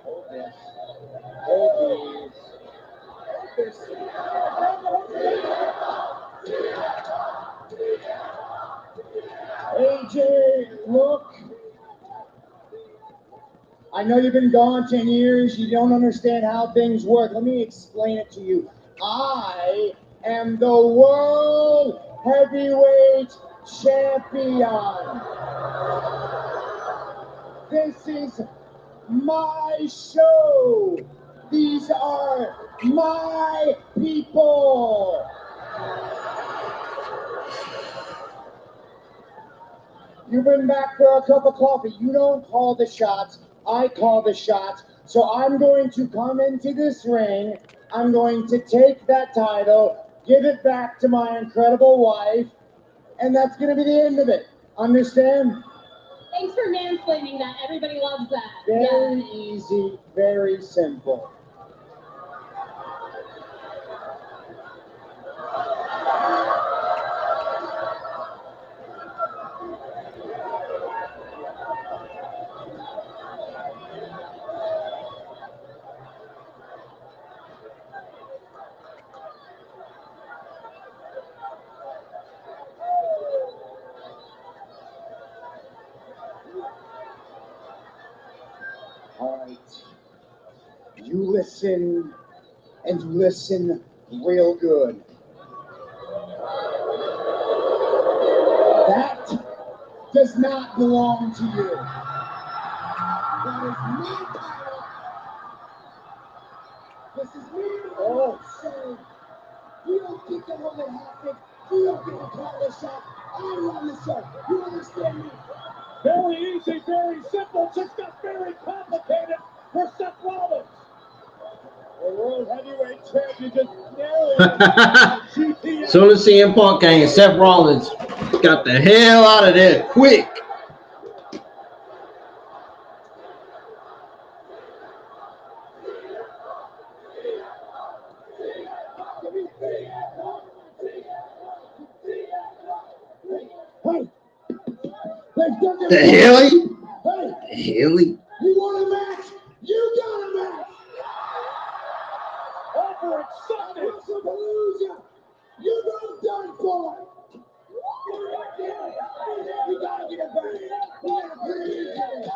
Hold this. Hold these. AJ, look. I know you've been gone 10 years. You don't understand how things work. Let me explain it to you. I am the World Heavyweight Champion. This is my show. These are my people. You've been back for a cup of coffee. You don't call the shots. I call the shots. So I'm going to come into this ring. I'm going to take that title, give it back to my incredible wife, and that's going to be the end of it. Understand? Thanks for mansplaining that. Everybody loves that. Very easy, very simple. All right. You listen, and you listen real good. That does not belong to you. That is my title. This is me. Oh, so you don't get to hold it hostage. You don't get to call the shot. I run the show. You understand me? Very easy, very simple, just got very complicated for Seth Rollins. The World Heavyweight Champion just narrowly. Soon as CM Punk came, Seth Rollins got the hell out of there quick. Hey, The hell? hey, The hell? you want a match? You got a match. Over accepted. WrestlePalooza, you know done for. We gotta get it back. We gotta put it into this.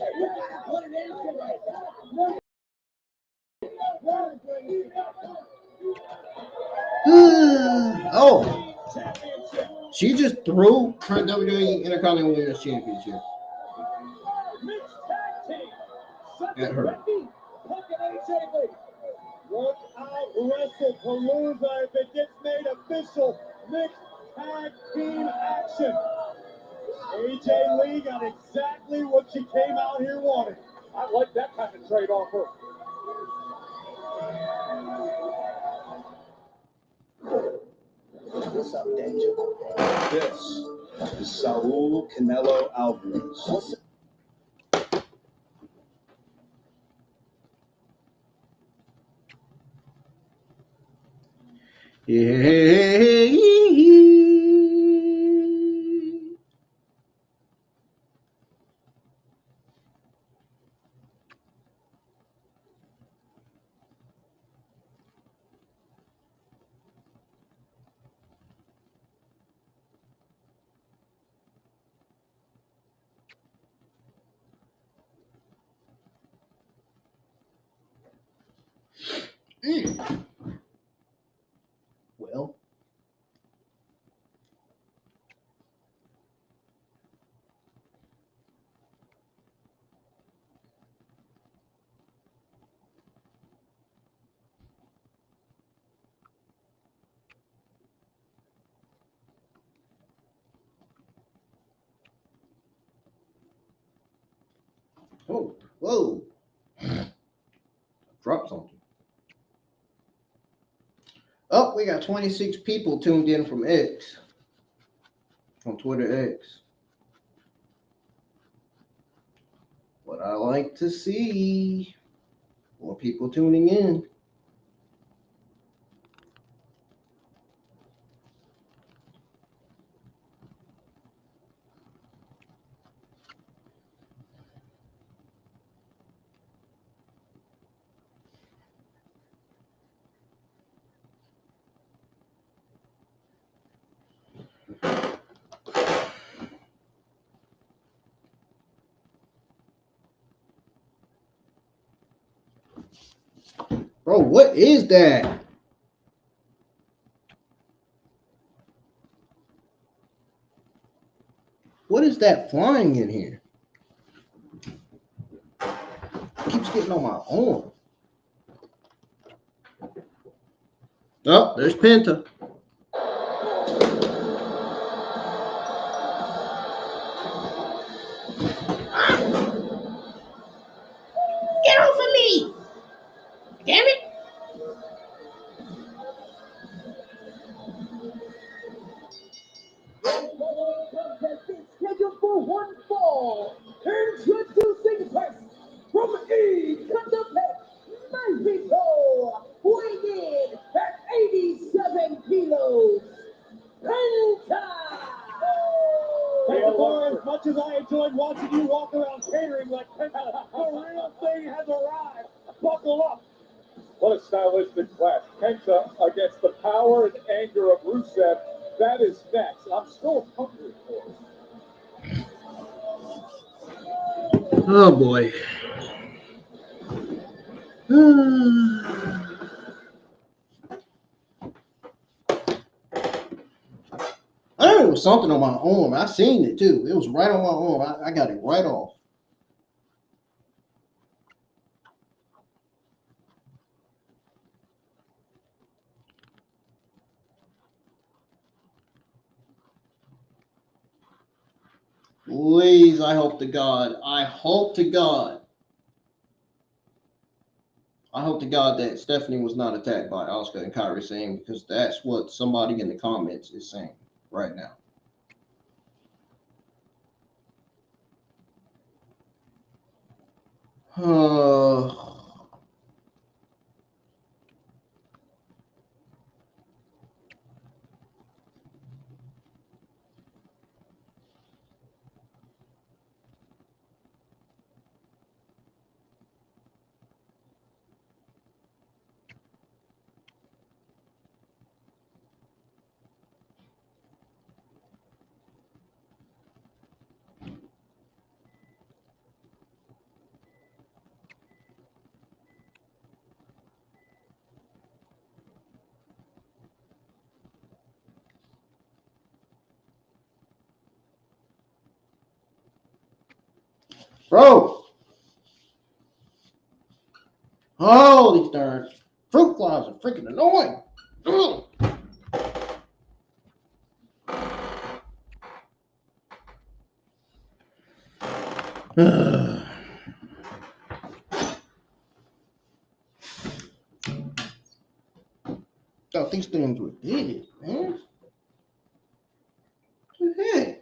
We gotta put it into this. Oh, she just threw her WWE Intercontinental Women's Championship Mixed tag team. Seth at her. Becky, Punk and AJ Lee. Look out, WrestlePalooza, if it gets made official. Mixed tag team action. AJ Lee got exactly what she came out here wanting. I like that kind of trade offer. What's up, Danger? This is Saul Canelo Alvarez. What's up? Yeah. Well, oh, whoa, drop something. Oh, we got 26 people tuned in from X, on Twitter X. What I like to see, more people tuning in. Bro, what is that? What is that flying in here? It keeps getting on my arm. Oh, there's Penta. Get off of me! Damn it! Scheduled for one fall. Introducing first from Ecatepec, Mexico, weighing in at 87 kilos, Penta. Vaquer, as much as I enjoyed watching you walk around catering like Penta, the real thing has arrived. Buckle up. What a stylistic clash. Penta against the power and anger of Rusev. That is next. I'm so hungry for it. Oh boy. I know it was something on my arm. I seen it too. It was right on my arm. I got it right off. Please, I hope to God. I hope to God that Stephanie was not attacked by Asuka and Kairi Sane, because that's what somebody in the comments is saying right now. Bro! Oh, these darn fruit flies are freaking annoying. Ugh. Thought these things were dead, man. What the heck?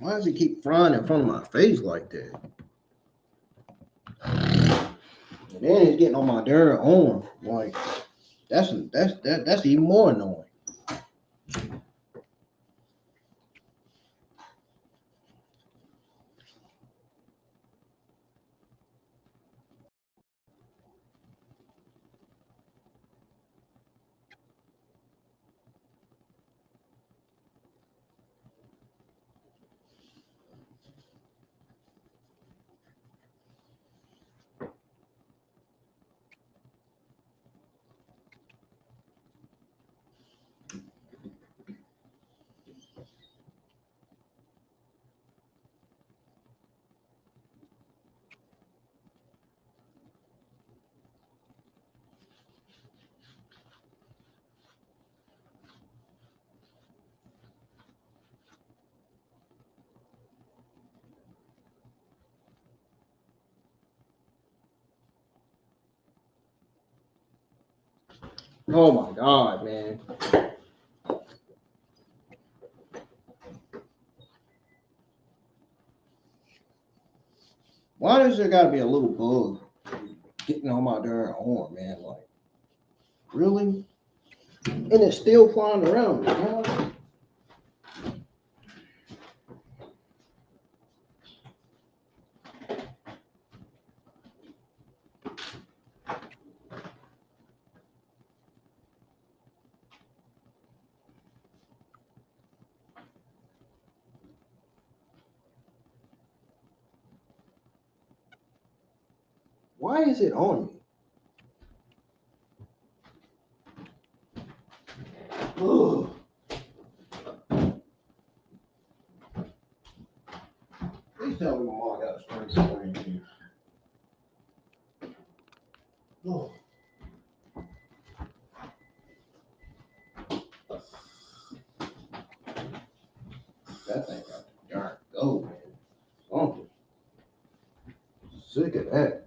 Why does he keep frying in front of my face like that? And then he's getting on my darn arm. Like, that's even more annoying. Oh my God, man. Why does there gotta be a little bug getting on my darn arm, man? Like, really? And it's still flying around me, man. Why is it on me? Ugh. Please tell me my mom got a spring spring here. Ugh. That thing got the darn go, man. I'm sick of that.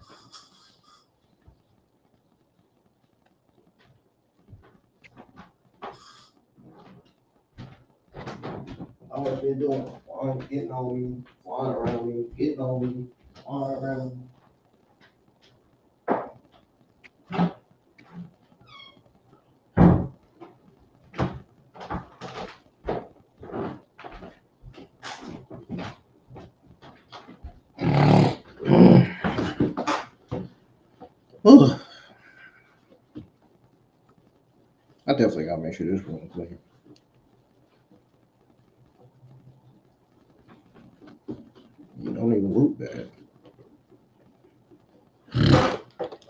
I was been doing flying, getting on me, flying around me, getting on me, flying around me. Ugh. I definitely gotta make sure this room is clean. You don't even look bad.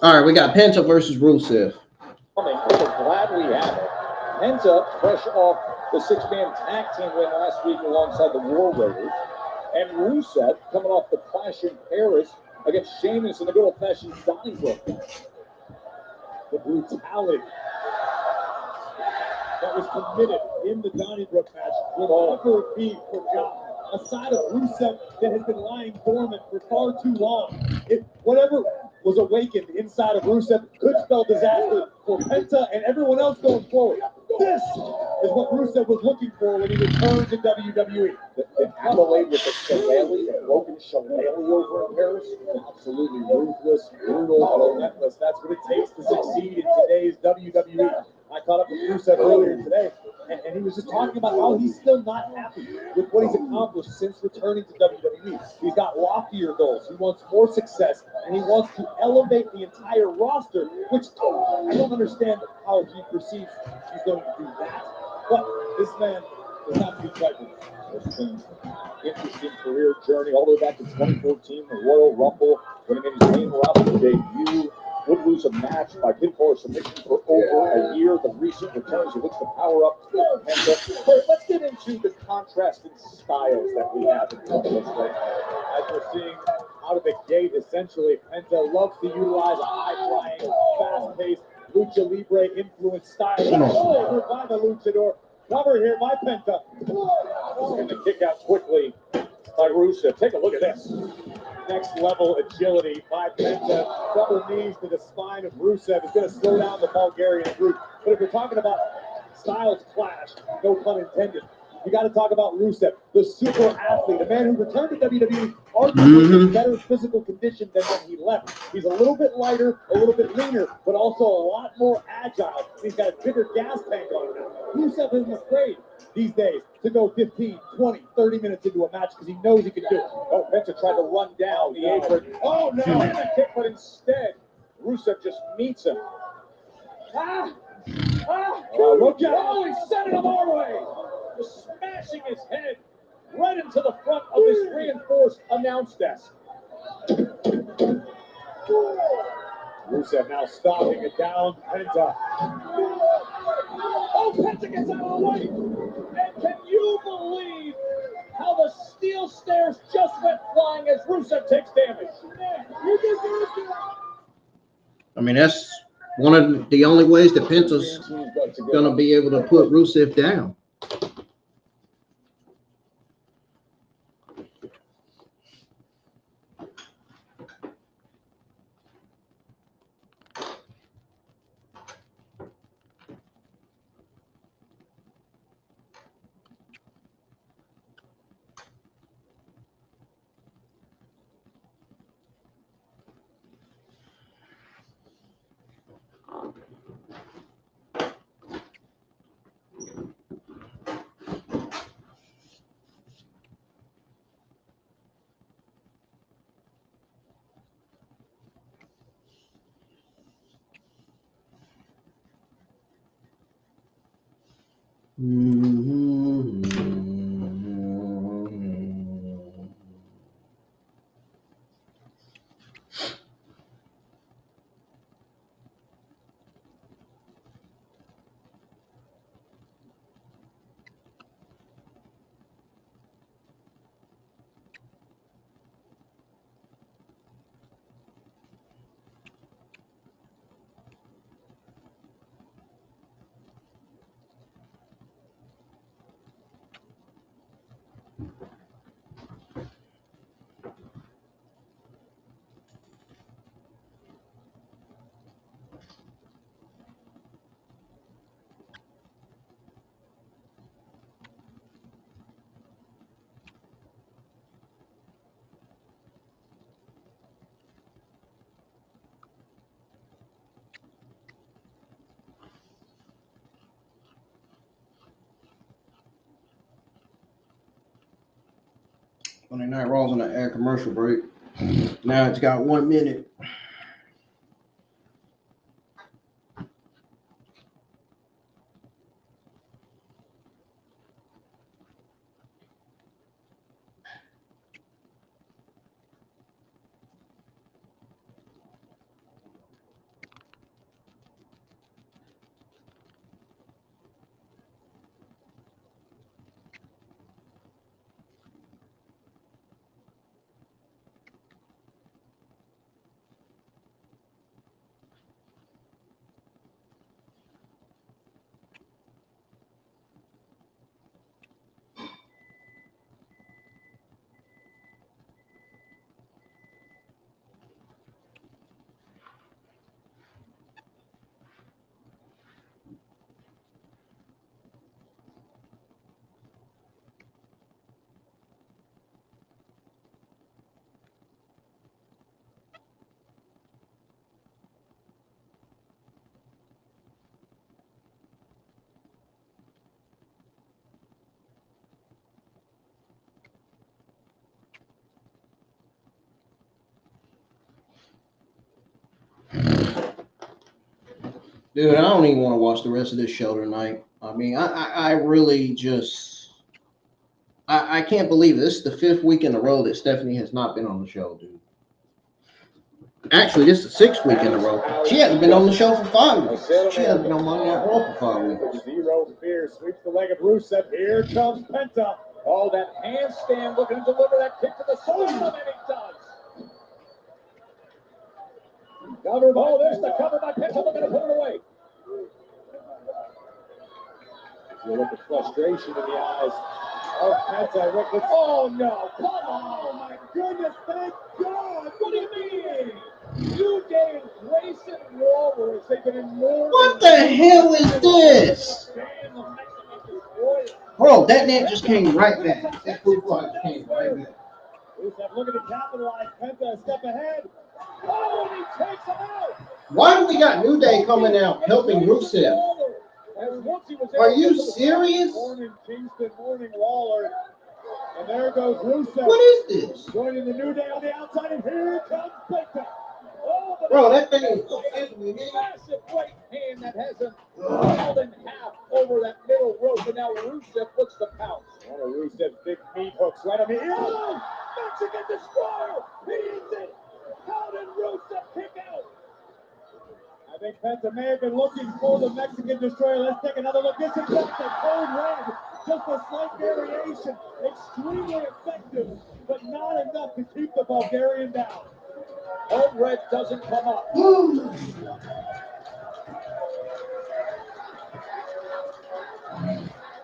All right, we got Penta versus Rusev. We're glad we have it. Penta, fresh off the six-man tag team win last week alongside the War Raiders. And Rusev coming off the clash in Paris against Sheamus in the good old-fashioned Donnybrook match. The brutality that was committed in the Donnybrook match will never be forgotten. A side of Rusev that has been lying dormant for far too long. Whatever was awakened inside of Rusev could spell disaster for Penta and everyone else going forward. This is what Rusev was looking for when he returned to WWE. The accolade with the shillelagh, the broken shillelagh over in Paris. Absolutely ruthless, brutal, relentless. That's what it takes to succeed in today's WWE. I caught up with Rusev earlier today, and he was just talking about how he's still not happy with what he's accomplished since returning to WWE. He's got loftier goals. He wants more success, and he wants to elevate the entire roster, which I don't understand how he perceives he's going to do that. But this man does not do pleasure. It's been an interesting career journey all the way back to 2014, the Royal Rumble, when he made his main roster debut. would lose a match by pinfall or submission for over a year. The recent returns, he looks to power up. But let's get into the contrast in styles that we have in front of us right now. As we're seeing out of the gate, essentially, Penta loves to utilize a high-flying, fast-paced, lucha libre influence style. Covered by the luchador. Cover here by Penta. And the kick out quickly by Rusev. Take a look at this. Next level agility by Penta. Double knees to the spine of Rusev is going to slow down the Bulgarian group. But if we're talking about styles clash, no pun intended, you got to talk about Rusev, the super athlete, a man who returned to WWE arguably in better physical condition than when he left. He's a little bit lighter, a little bit leaner, but also a lot more agile. He's got a bigger gas tank on him now. Rusev isn't afraid these days to go 15, 20, 30 minutes into a match because he knows he can do it. Oh, Penta tried to run down the apron. Oh, no, and a kick, but instead, Rusev just meets him. Look out. Oh, he sent it a long way. Just smashing his head right into the front of this reinforced announce desk. Rusev now stopping it down. Penta. Oh, Penta gets out of the way. And can you believe how the steel stairs just went flying as Rusev takes damage? I mean, that's one of the only ways that Penta's going to be able to put Rusev down. Monday Night Raw's on the air commercial break. Now it's got 1 minute. Dude, I don't even want to watch the rest of this show tonight. I mean, I really just, I can't believe this is the 5th week in a row that Stephanie has not been on the show, dude. Actually, this is the 6th week in a row. She hasn't been on the show for 5 weeks. She hasn't been on Monday Night Raw for 5 weeks. Zero fear. Sweeps the leg of Rusev. Here comes Penta. Oh, that handstand looking to deliver that kick to the soul, and he does. Cover by, there's the cover by Penta, looking to put it away. You look at frustration in the eyes of Penta. Oh no, come on! Oh my goodness, thank God! What do you mean? New Day and Grayson Waller, they've been ignored. What the hell is this? Bro, that net just came right back. That proof line came right back. Rusev looking to capitalize. Penta a step ahead. Oh, and he takes him out. Why do we got New Day coming out helping Rusev? Are you serious? Morning Kingston, morning Waller. And there goes Rusev. What is this? Joining the New Day on the outside, and here comes Penta. Oh, bro, that thing is massive right hand that has him held in half over that middle rope, and now Rusev looks to pounce. One of Rusev's big meat hooks right on the ear. Oh, Mexican Destroyer! He is it! How did Rusev kick out? I think Penta may have been looking for the Mexican Destroyer. Let's take another look. This is just a code red. Just a slight variation. Extremely effective, but not enough to keep the Bulgarian down. Code red doesn't come up.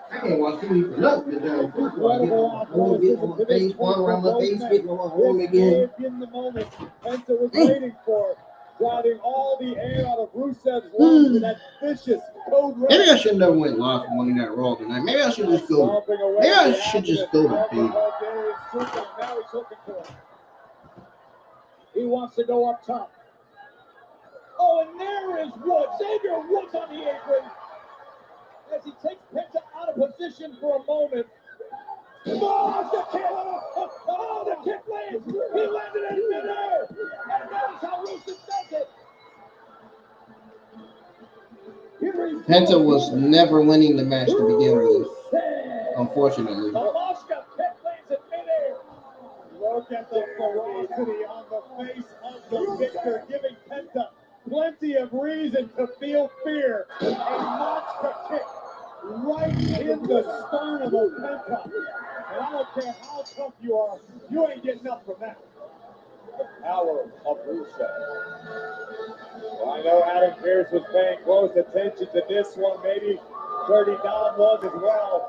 I can't watch TV for nothing. Incredible athleticism to this point. Around my face, getting on my arm again. In the moment Penta was waiting for. Driving all the air out of Rusev's lungs with that vicious code red. Maybe I shouldn't have went live for Monday Night Raw tonight. Maybe I should just go. Maybe I should just go to bed. Now he's looking for it. He wants to go up top. Oh, and there is Woods. Xavier Woods on the apron. As he takes Penta out of position for a moment. Oh, the kick! Oh, the kick lands! He landed it in midair! And that's how Rusev does it! Penta was never winning the match to begin with, unfortunately. The Mosca kick lands in midair! Look at the ferocity on the face of the victor, giving Penta plenty of reason to feel fear. A Mosca kick right in the sternum of Penta. And I don't care how tough you are, you ain't getting up from that. The power of Rusev. Well, I know Adam Pearce was paying close attention to this one. Maybe 30 Dom was as well.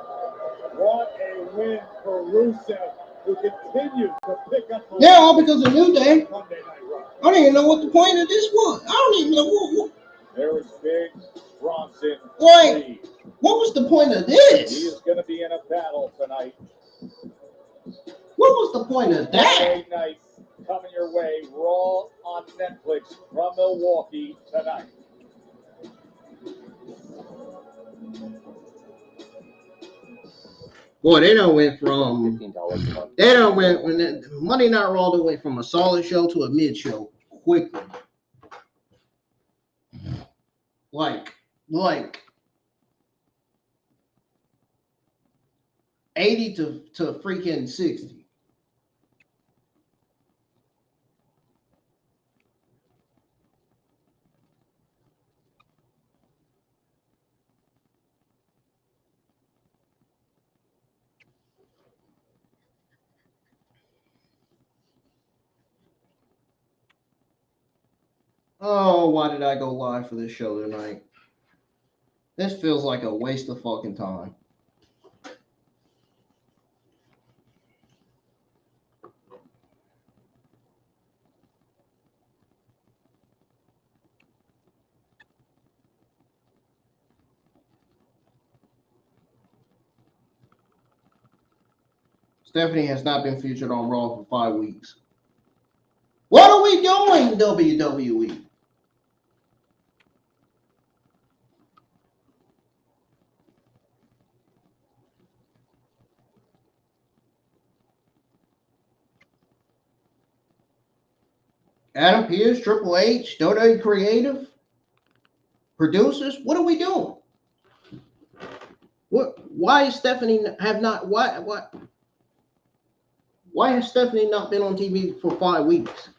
What a win for Rusev, who continues to pick up. Yeah, all because of New Day. Monday Night Raw. I don't even know what the point of this was. I don't even know what. There was Big Bronson. Like, what was the point of this? He is going to be in a battle tonight. What was the point of that? Friday night coming your way, Raw on Netflix from Milwaukee tonight. Boy, they done went from Monday Night Raw went from a solid show to a mid show quickly. Like 80 to freaking 60. Oh, why did I go live for this show tonight? This feels like a waste of fucking time. Stephanie has not been featured on Raw for 5 weeks. What are we doing, WWE? Adam Pearce, Triple H, WWE Creative, producers, what are we doing? Why is Stephanie why has Stephanie not been on TV for 5 weeks?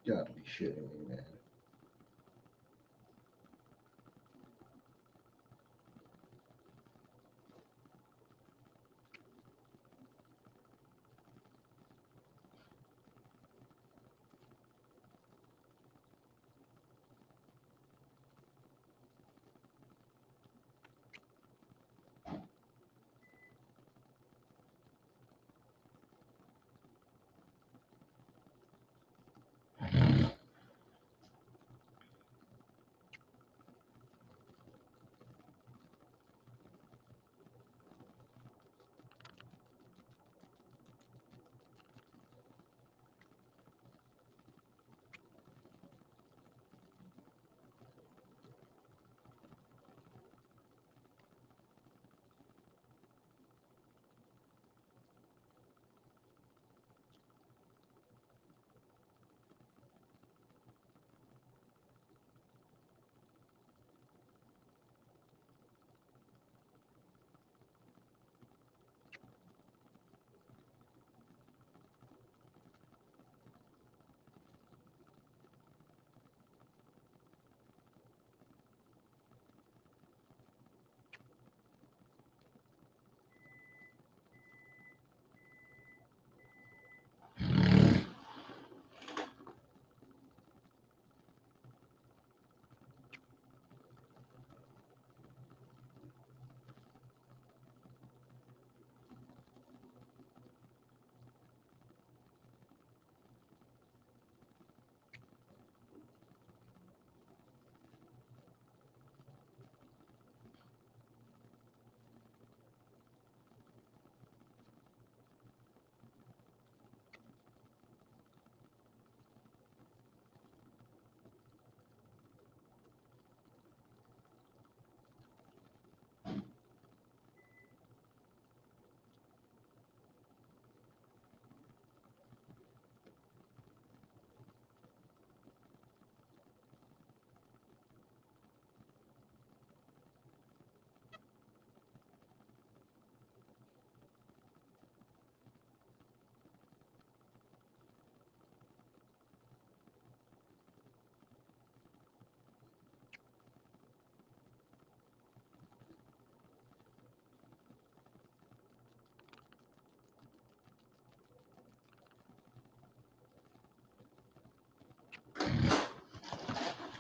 Gotta be shitting me, man.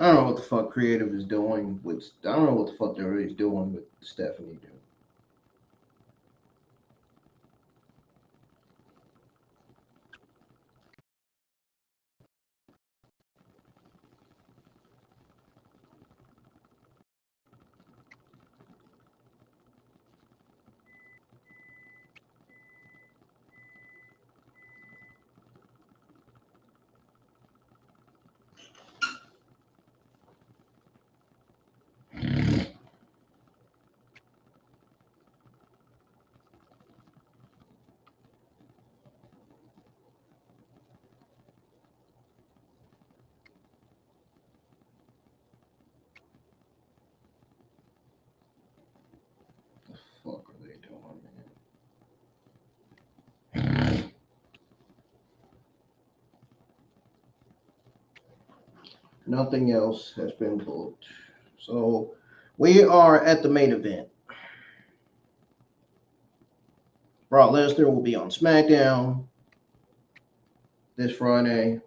I don't know what the fuck creative is doing with. I don't know what the fuck they're really doing with Stephanie, dude. What the fuck are they doing, man? Nothing else has been booked. So we are at the main event. Brock Lesnar will be on SmackDown this Friday.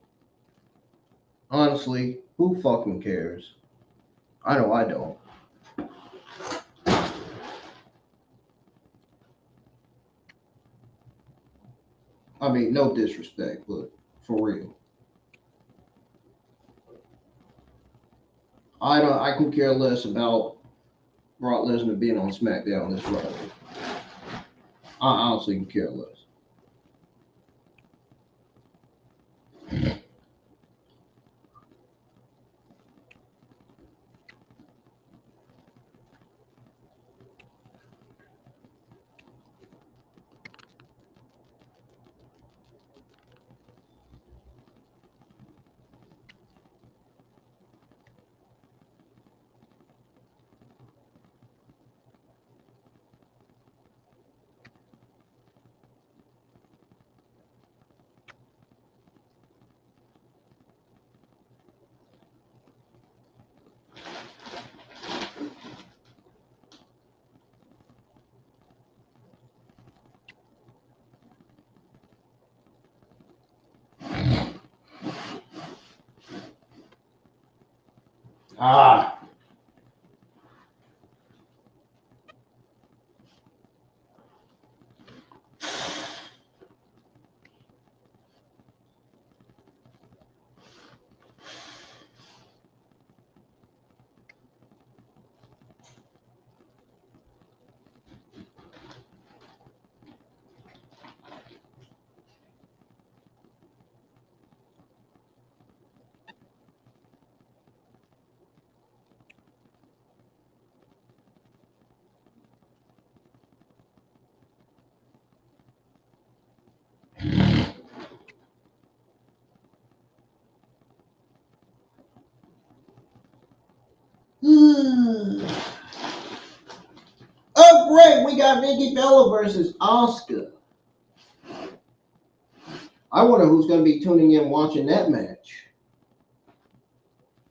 Honestly, who fucking cares? I know I don't. I mean, no disrespect, but for real. I can care less about Brock Lesnar being on SmackDown this Friday. I honestly can care less. Ah. Oh, great. We got Nikki Bella versus Asuka. I wonder who's going to be tuning in watching that match.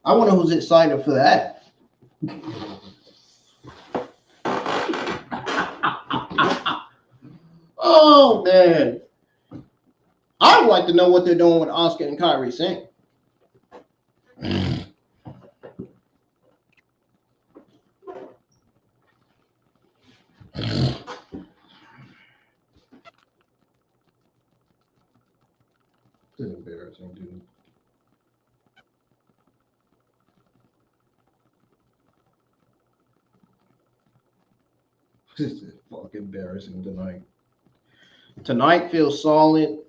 I wonder who's excited for that. Oh, man. I would like to know what they're doing with Asuka and Kairi Sane. This is embarrassing, dude. This is fucking embarrassing tonight. Tonight feels solid.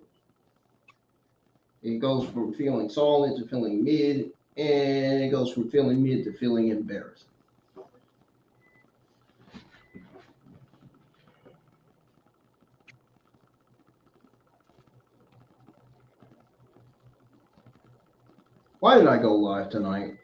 It goes from feeling solid to feeling mid, and it goes from feeling mid to feeling embarrassing. Why did I go live tonight?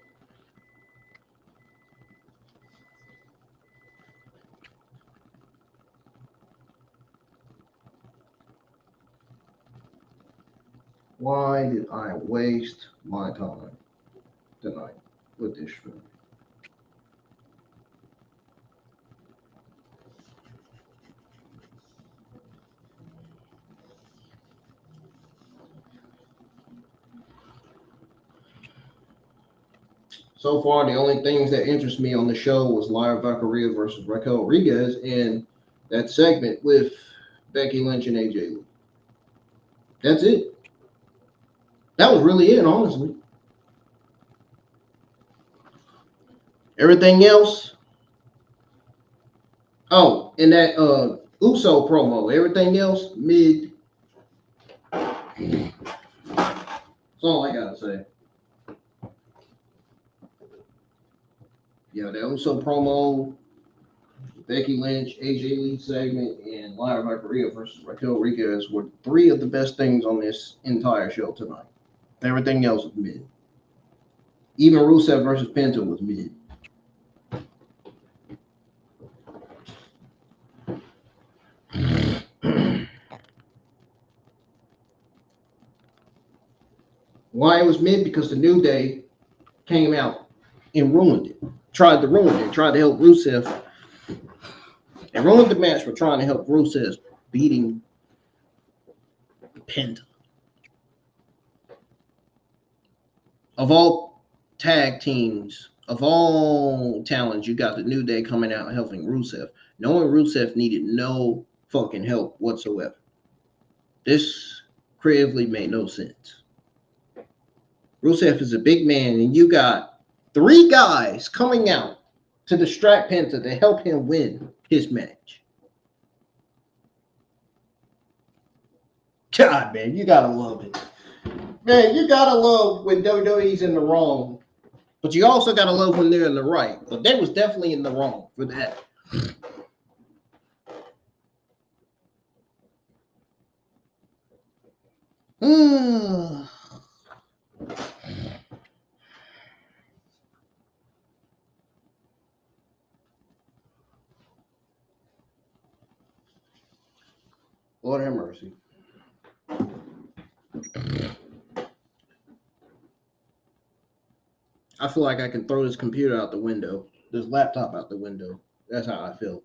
Why did I waste my time tonight with this stream? So far, the only things that interest me on the show was Lyra Valkyria versus Raquel Rodriguez and that segment with Becky Lynch and AJ Lee. That's it. That was really it, honestly. Everything else. Oh, and that Uso promo. Everything else, mid. That's all I gotta say. Yeah, the Uso promo, Becky Lynch, AJ Lee segment, and Lyra Valkyria versus Raquel Rodriguez were three of the best things on this entire show tonight. Everything else was mid. Even Rusev versus Penta was mid. Why it was mid? Because the New Day came out and ruined it. Tried to ruin it. Tried to help Rusev. And ruined the match for trying to help Rusev beating Penta. Of all tag teams of all talents, you got the New Day coming out and helping Rusev. Knowing Rusev needed no fucking help whatsoever. This creatively made no sense. Rusev is a big man, and you got 3 guys coming out to distract Penta to help him win his match. God, man, you gotta love it. Man, you gotta love when WWE's in the wrong, but you also gotta love when they're in the right. But they was definitely in the wrong for that. Lord have mercy. I feel like I can throw this computer out the window, this laptop out the window. That's how I feel.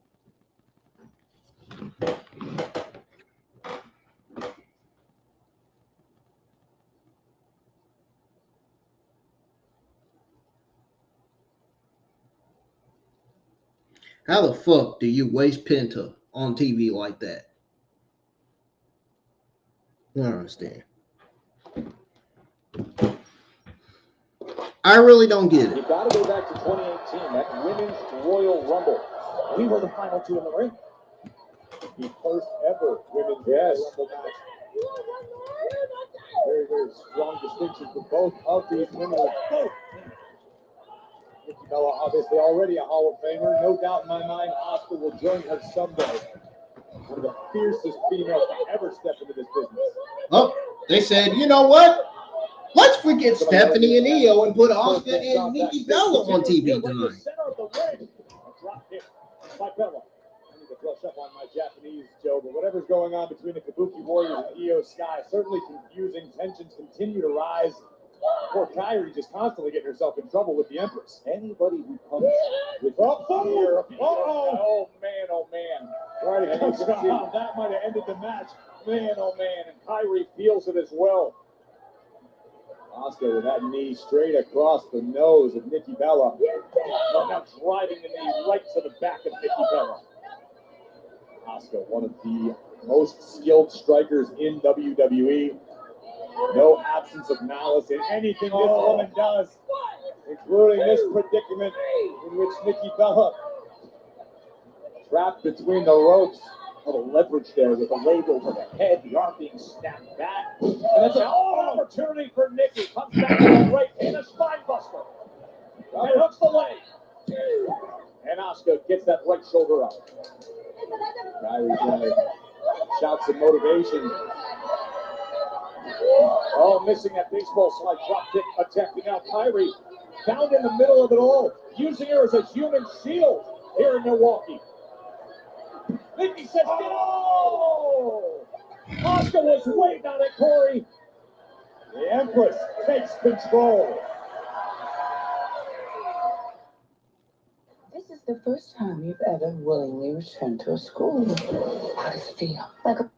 How the fuck do you waste Penta on TV like that? I don't understand. I really don't get it. You got to go back to 2018, that Women's Royal Rumble. We were the final 2 in the ring. The first ever Women's Royal Rumble match. Very, very strong distinction for both of these women. Nikki Bella, obviously already a Hall of Famer. No doubt in my mind, Asuka will join her someday. One of the fiercest females to ever step into this business. Oh, they said, you know what? Let's forget Stephanie and Io and put Asuka and Nikki Bella on TV tonight. Drop kick by Bella. I need to brush up on my Japanese, Joe, but whatever's going on between the Kabuki Warriors and Io Sky, certainly confusing. Tensions continue to rise. Poor Kyrie just constantly getting herself in trouble with the Empress. Anybody who comes with fear, oh man. Right, that might have ended the match. Man, oh man, and Kyrie feels it as well. Asuka with that knee straight across the nose of Nikki Bella. Oh, now driving the knee right to the back of Nikki Bella. Asuka, one of the most skilled strikers in WWE. No absence of malice in anything this woman does, including this predicament in which Nikki Bella, trapped between the ropes. A little leverage there with the leg over the head, the arm being snapped back. And that's an opportunity for Nikki. Comes back to the right and a spine buster. And hooks the leg. And Asuka gets that right shoulder up. Kyrie's gonna shout some motivation. Oh, missing that baseball slide drop kick attempt. Now Kyrie found in the middle of it all, using her as a human shield here in Milwaukee. Nikki says, oh! Asuka was waiting on it, Corey. The Empress takes control. This is the first time you've ever willingly returned to a school. How does it feel? Like a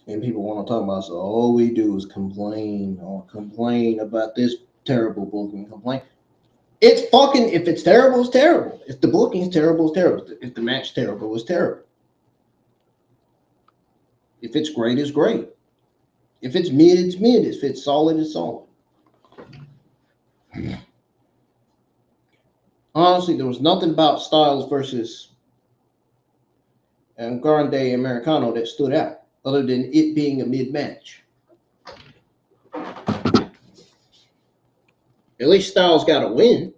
And people want to talk about, so all we do is complain about this terrible booking. Complain. It's fucking, if it's terrible, it's terrible. If the booking's terrible, it's terrible. If the match terrible, it's terrible. If it's great, it's great. If it's mid, it's mid. If it's solid, it's solid. Honestly, there was nothing about Styles versus Grande Americano that stood out, other than it being a mid-match. At least Styles got a win.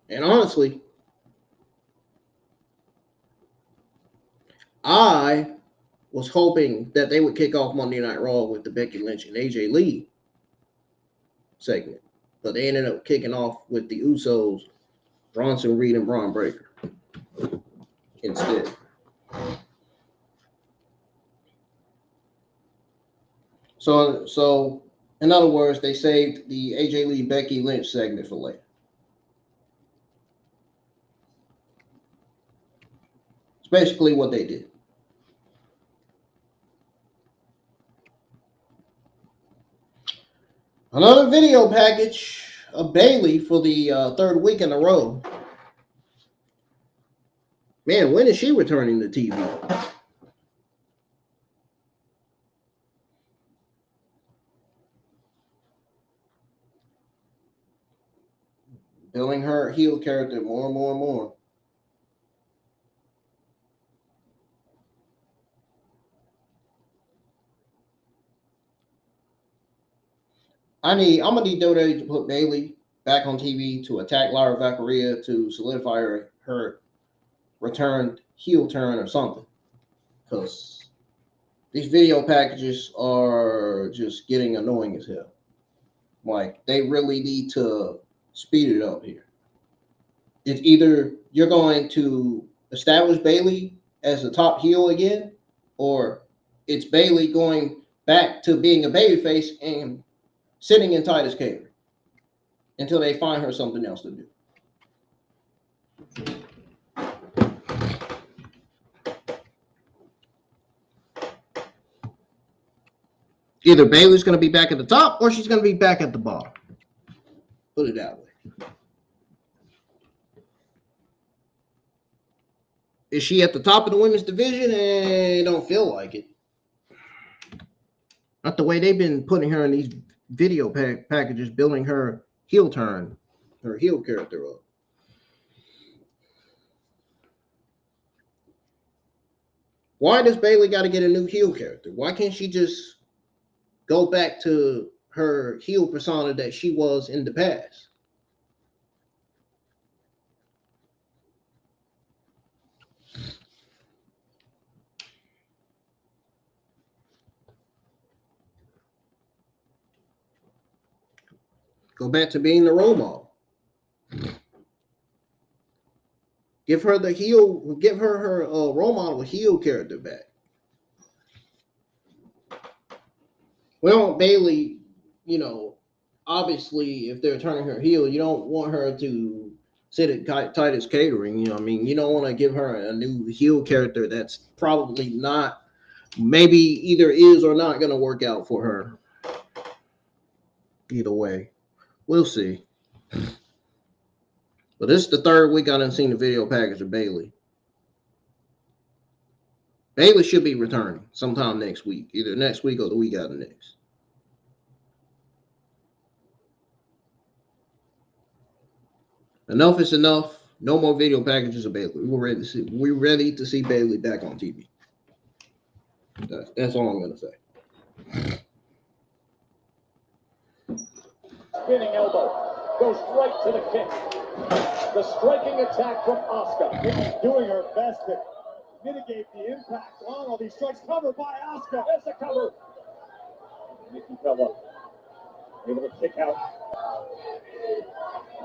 And honestly, I was hoping that they would kick off Monday Night Raw with the Becky Lynch and AJ Lee segment. But they ended up kicking off with the Usos, Bronson Reed, and Braun Breaker instead. So in other words, they saved the AJ Lee Becky Lynch segment for later. It's basically what they did. Another video package of Bayley for the third week in a row. Man, when is she returning to TV? Building her heel character more and more and more. I'm gonna need WWE to put Bayley back on TV to attack Lyra Valkyria to solidify her returned heel turn or something. Because these video packages are just getting annoying as hell. Like, they really need to speed it up here. It's either you're going to establish Bayley as a top heel again, or it's Bayley going back to being a babyface and sitting in Titus catering until they find her something else to do. Either Bayley's going to be back at the top or she's going to be back at the bottom. Put it that way. Is she at the top of the women's division? Don't feel like it. Not the way they've been putting her in these video packages, building her heel turn, her heel character up. Why does Bayley got to get a new heel character? Why can't she just go back to her heel persona that she was in the past? Go back to being the role model. Give her her role model heel character back. Well, Bayley, obviously, if they're turning her heel, you don't want her to sit at Titus Catering. You don't want to give her a new heel character that's probably not, maybe either is or not going to work out for her. Either way, we'll see. But this is the third week I done seen the video package of Bayley. Bayley should be returning sometime next week, either next week or the week after next. Enough is enough. No more video packages of Bayley. We're ready to see Bayley back on TV. That's all I'm gonna say. Spinning elbow goes right to the kick. The striking attack from Asuka. Nikki doing her best to mitigate the impact on all these strikes. Covered by Asuka. There's the cover. Nikki Bella able to kick out.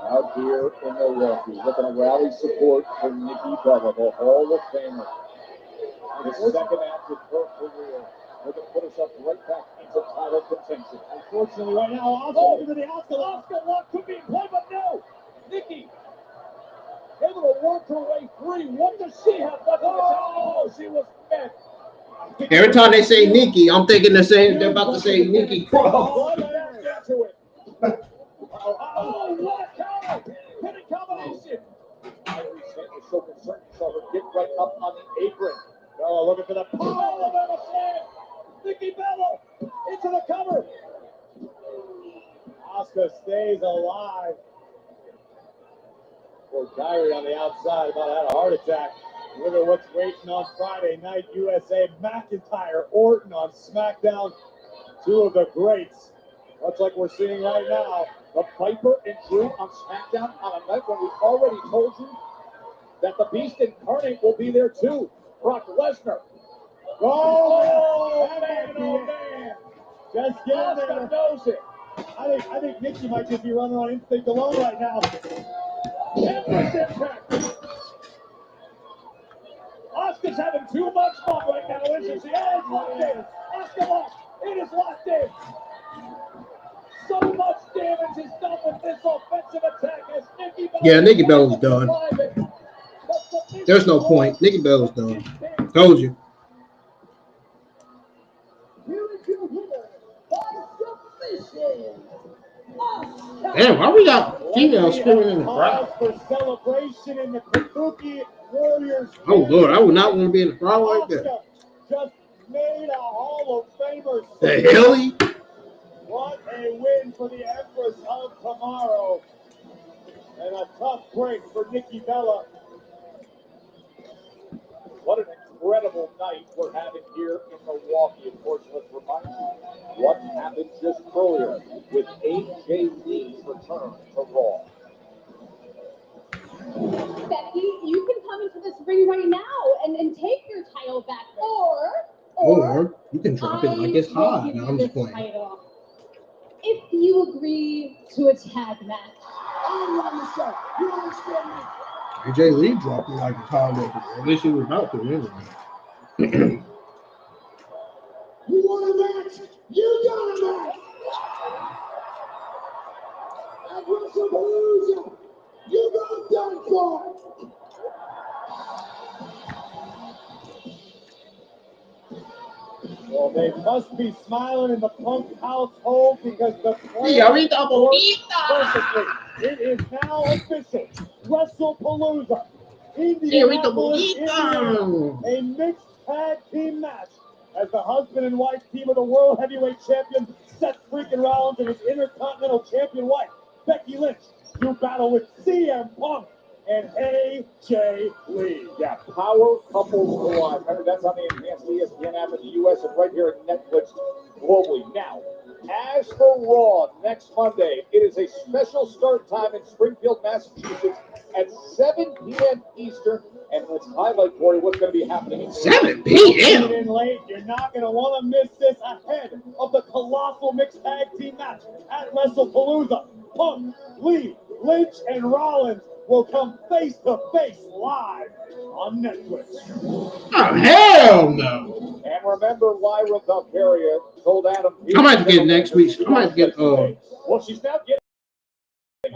Out here in Milwaukee, looking to rally support for Nikki Bella, the Hall of Famer. The second act of her career. Looking to put herself right back into title contention. Unfortunately, right now, Asuka into the Asuka lock could be in play, but no! Nikki able to work her way free. What does she have left in the tank? Oh, she was met. Every time they say Nikki, I'm thinking they're about to say Nikki Cross. Oh, what a counter! Pinning combination. Irie was so concerned, saw her get right up on the apron. Oh, looking for the power of Emma Slam. Nikki Bella into the cover. Asuka stays alive. Poor Kyrie on the outside about to have a heart attack. Look at what's waiting on Friday night. USA, McIntyre, Orton on SmackDown. Two of the greats. Much like we're seeing right now. The Viper and Drew on SmackDown on a night when we already told you that the Beast Incarnate will be there too. Brock Lesnar. Oh, man, oh man. Just get in there. Knows it. I think Nikki might just be running on instinct alone right now. Endless impact. Asuka's having too much fun right now, isn't she? Oh, it's locked in. Asuka lost. It is locked in. So much damage is done with this offensive attack as Nikki Bella. Yeah, Nikki Bella's done. There's no point. Nikki Bella's done. Told you. Damn, why we got females screaming in the crowd? For celebration in the Kabuki Warriors. Oh Lord, I would not want to be in the crowd like that. Just made a Hall of Famer. The hell? What a win for the Empress of Tomorrow. And a tough break for Nikki Bella. What an incredible night we're having here in Milwaukee. Of course, let's remind you what happened just earlier with AJ Lee's return to Raw. Becky, you can come into this ring right now and take your title back, or you can drop it like it's hot. No, I'm just playing. Title. If you agree to a tag match. I understand. You understand me? AJ Lee dropped it like a time maker. At least he was about to anyway. You want a match? You got a match! At WrestlePalooza, you got done for! Well, they must be smiling in the Punk household because the plan perfectly. It is now official. WrestlePalooza. Indianapolis, Indiana. A mixed tag team match as the husband and wife team of the World Heavyweight Champion Seth freaking Rollins and his Intercontinental Champion wife Becky Lynch do battle with CM Punk and AJ Lee. Yeah, Power Couples Live. Remember, that's on the enhanced ESPN app in the U.S. and right here at Netflix globally. Now, as for Raw next Monday, it is a special start time in Springfield, Massachusetts at 7 p.m. Eastern. And let's highlight for you what's going to be happening. 7 p.m. In late, you're not going to want to miss this ahead of the colossal mixed tag team match at WrestlePalooza. Punk, Lee, Lynch, and Rollins will come face to face live on Netflix. Oh, hell no. And remember, Lyra Valkyria told Adam Pearce. I might get next week. I might get well, she's now getting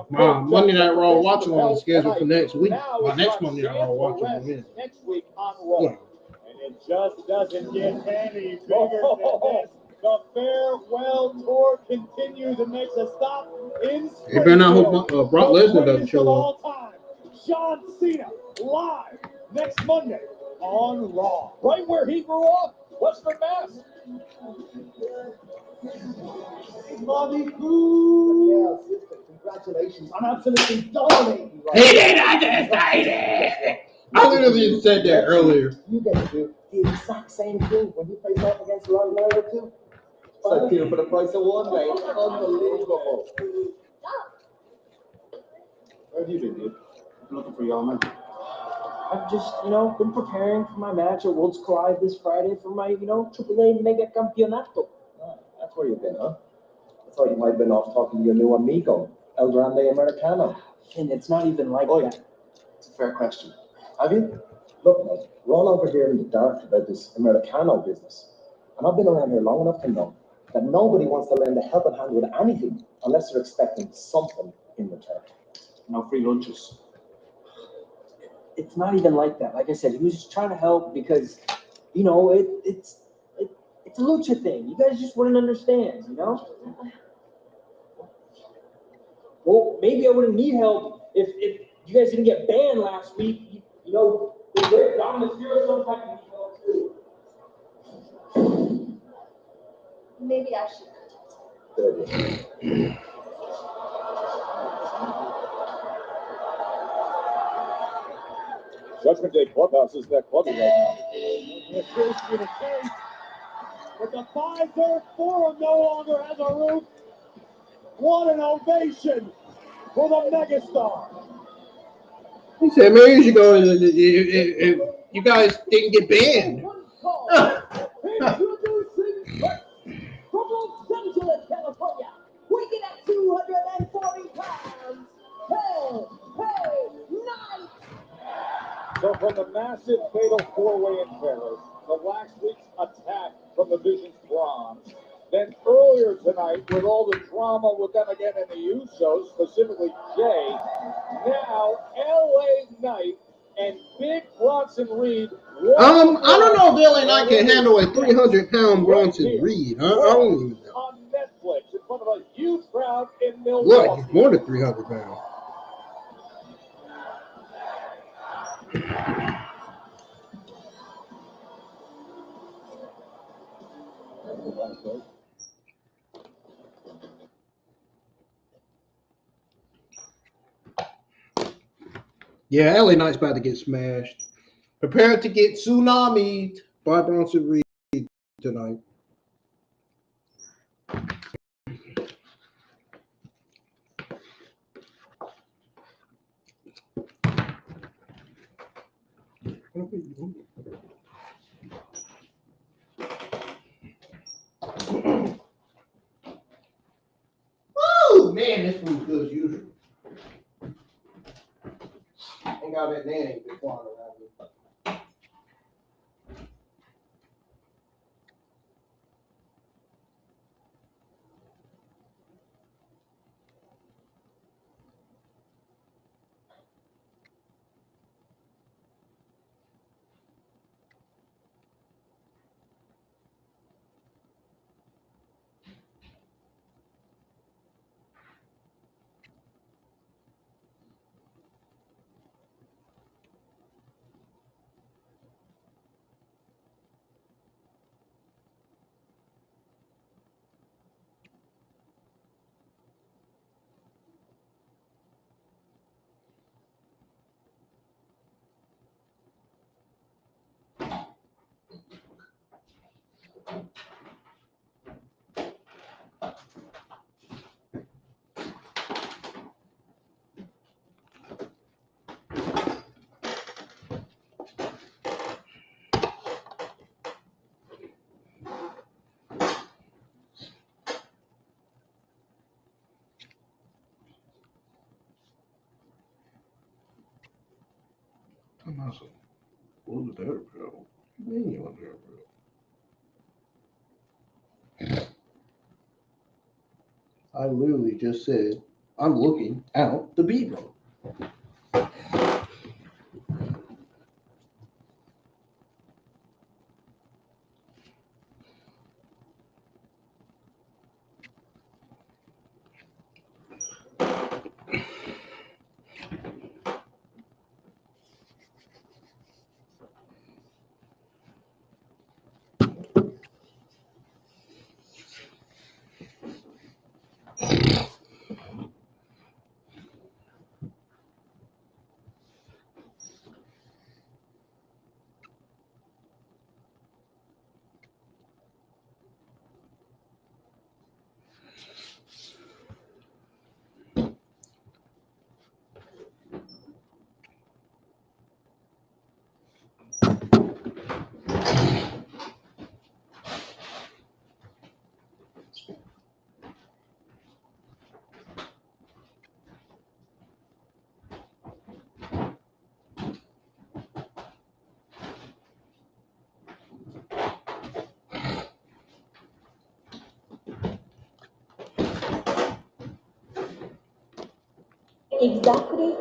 Monday Night Raw watching on the schedule for next week. My next Monday Night Raw watching next week on Raw. And it just doesn't get any bigger than this. The farewell tour continues and makes a stop in Springfield. You better not hope Brock Lesnar doesn't show up. John Cena live next Monday on Raw. Right where he grew up, Western Mass. Bobby Cool. Congratulations on absolutely dominating. He did not decide. I literally said that earlier. You get to do the exact same thing when you face off against Lyra too. So two for the price of one, mate. Unbelievable. Where have you been, dude? Looking for y'all, man. I've just, been preparing for my match at Worlds Collide this Friday for my, AAA Mega Campeonato. That's where you've been, huh? I thought you might have been off talking to your new amigo, El Grande Americano. And it's not even like that. It's a fair question. Have you? Look, mate, we're all over here in the dark about this Americano business. And I've been around here long enough to know that nobody wants to lend a helping hand with anything unless they're expecting something in return. No free lunches. It's not even like that. Like I said, he was just trying to help because, it's a lucha thing. You guys just wouldn't understand, Well, maybe I wouldn't need help if you guys didn't get banned last week. The great Dominic Mysterio sometimes need help too. Maybe I should. Good idea. Judgment Day Clubhouse is that clubby right now. It appears to be the case. But the 5-third forum no longer has a roof. What an ovation for the megastar. He said, man, you should go. If you guys didn't get banned. Introducing from Los Angeles, California, weighing at 240 pounds, Hell Hey Knight. So from the massive fatal four-way in Paris, the last week's attack from the Vision's Bronze, then earlier tonight with all the drama with them again in the Usos, specifically Jay, now LA Knight and Big Bronson Reed. I don't know if LA Knight can handle a 300-pound Bronson Reed. I don't even know. On Netflix in front of a huge crowd in Milwaukee. Look, he's more than 300 pounds. Yeah, LA Knight's about to get smashed. Prepare to get tsunamied by Bronson Reed tonight. Oh man, this food's good as usual. Ain't got that nanny been flying around me. I'm also a little better, bro. Man, you want there, bro. I literally just said, I'm looking out the B-roll. Exactly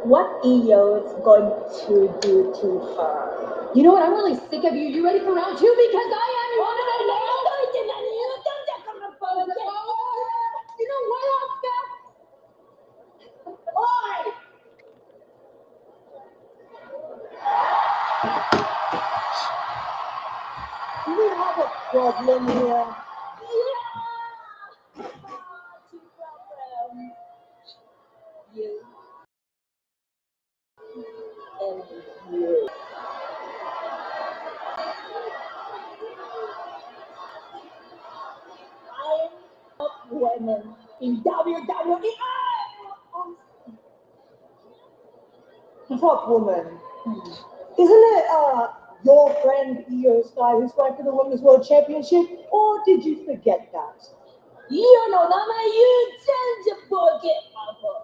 what EO is going to do to her. You know what? I'm really sick of you. You ready for round two? Because I am. You want to know now? You know what, Oscar? Oi! Do we have a problem here? Yeah! Two problems. You and you. women in WWE. Top woman. Isn't it your friend Io's guy who's going for the Women's World Championship? Or did you forget that? You know, Mama, you tend to forget, Papa.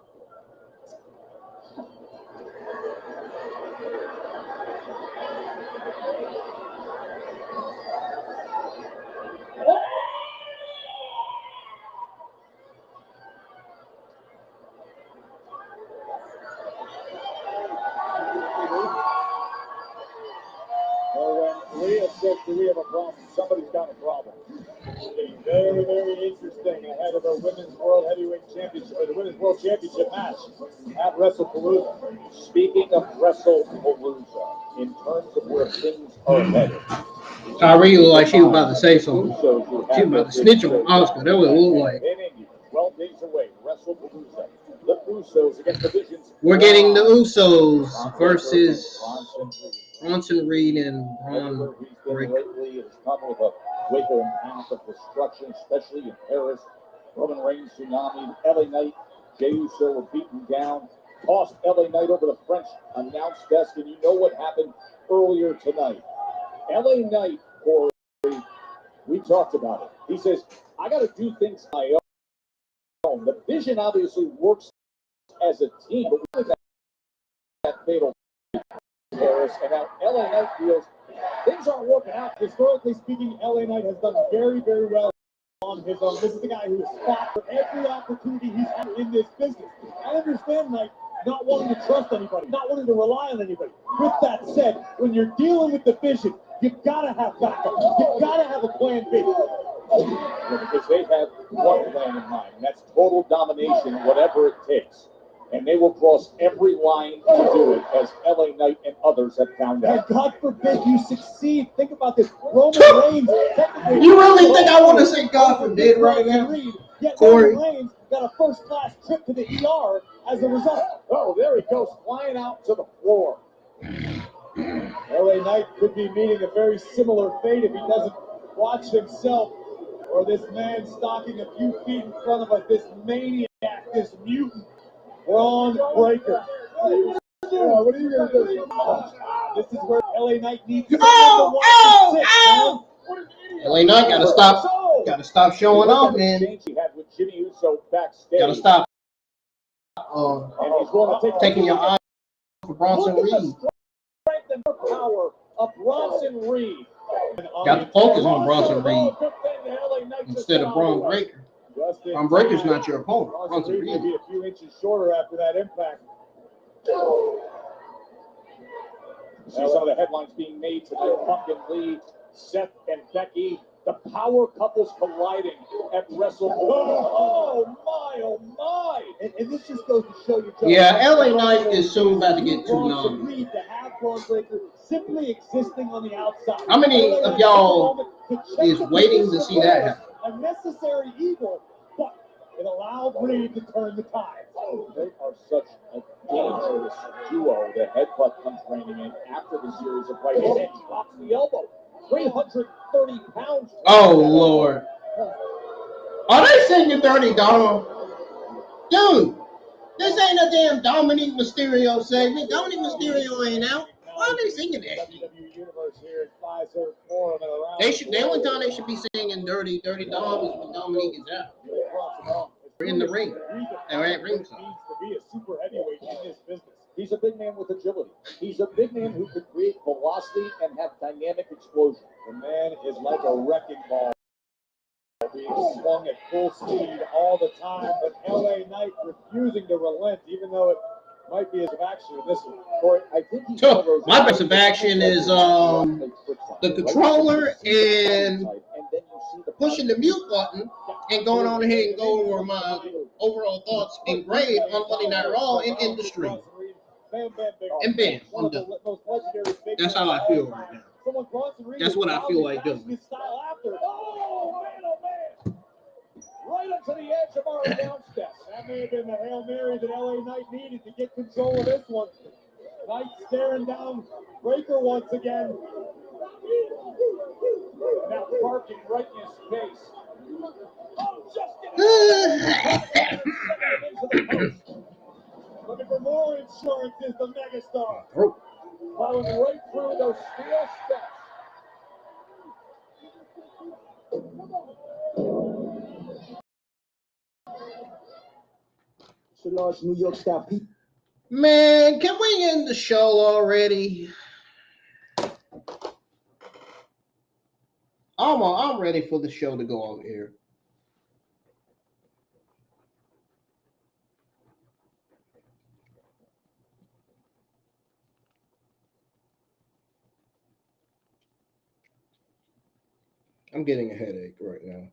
Well, when Rhea says that we have a problem, somebody's got a problem. It's very, very interesting ahead of the Women's World Heavyweight Championship, or the Women's World Championship match at WrestlePalooza. Speaking of WrestlePalooza, in terms of where things are headed, I really looked like she was about to say something. She was about to snitch on Oscar. That's what it looked like. 12 days away, WrestlePalooza. The Usos against the Visions. We're getting the Usos versus Bronson Reed and Braun Breaker. Lately, it's come with a wake and path of destruction, especially in Paris. Roman Reigns tsunami, LA Knight, Jey Uso were beaten down, tossed LA Knight over the French announce desk, and you know what happened earlier tonight. LA Knight, Corey, we talked about it. He says, I got to do things on my own. The Vision obviously works as a team, but we look at that fatal Paris, and now LA Knight feels things aren't working out. Historically speaking, LA Knight has done very, very well on his own. This is the guy who has fought for every opportunity he's had in this business. I understand Knight not wanting to trust anybody, not wanting to rely on anybody. With that said, when you're dealing with the Vision, you've got to have backup. You've got to have a plan B. Because they have one plan in mind, and that's total domination, whatever it takes. And they will cross every line to do it, as LA Knight and others have found out. And God forbid you succeed. Think about this. Roman Reigns. You really think I want to say God forbid right now? Yet Corey. Roman Reigns got a first-class trip to the ER as a result. Oh, there he goes, flying out to the floor. LA Knight could be meeting a very similar fate if he doesn't watch himself, or this man stalking a few feet in front of us, this maniac, this mutant. Braun Breaker. What are you going to do? This is where LA Knight needs to LA Knight gotta stop showing off, man. Gotta stop taking your eyes off of Bronson Reed. Power of Bronson Reed. Got to focus on Bronson Reed instead of Braun Breaker. Braun Breaker's not your opponent. Bronson Reed. Be a few inches shorter after that impact. See some of the headlines being made tonight. Pumpkin Lee, Seth and Becky, the power couples colliding at WrestleMania. Oh my! And this just goes to show you. Yeah, LA Knight is soon about to get too numb. To have Braun Breaker simply existing on the outside. How many of y'all is waiting to see that happen? A necessary evil, but it allowed Reed to turn the tide. They are such a dangerous duo. The headbutt comes raining in after the series of right hands. He drops the elbow. 330 pounds. Oh, Lord. Are they singing Dirty Dom? Dude, this ain't a damn Dominic Mysterio segment. Dominic Mysterio ain't out. Why are they singing that? WWE Universe here at Pfizer Forum and around. The only time they should be singing Dirty Dom is when Dominic is out. Or in the ring. They're at ringside. Needs to be a super heavyweight in this business. He's a big man with agility. He's a big man who could create velocity and have dynamic explosion. The man is like a wrecking ball, being swung at full speed all the time, but LA Knight refusing to relent, even though it might be his action in this one. Corey, I think he my best of action is the controller and pushing the mute button and going on ahead and go over my overall thoughts and grade on Monday Night Raw and in the stream. And bam, I'm done. That's how I feel right now. That's what I feel like doing. Oh, man. Right up to the edge of our announce desk. That may have been the Hail Mary that LA Knight needed to get control of this one. Knight staring down Breaker once again. Now parking right in his face. Oh, just Looking for more insurance is the megastar. Following right through those steel steps. It's a large New York style pizza. Man, can we end the show already? I'm ready for the show to go on here. I'm getting a headache right now.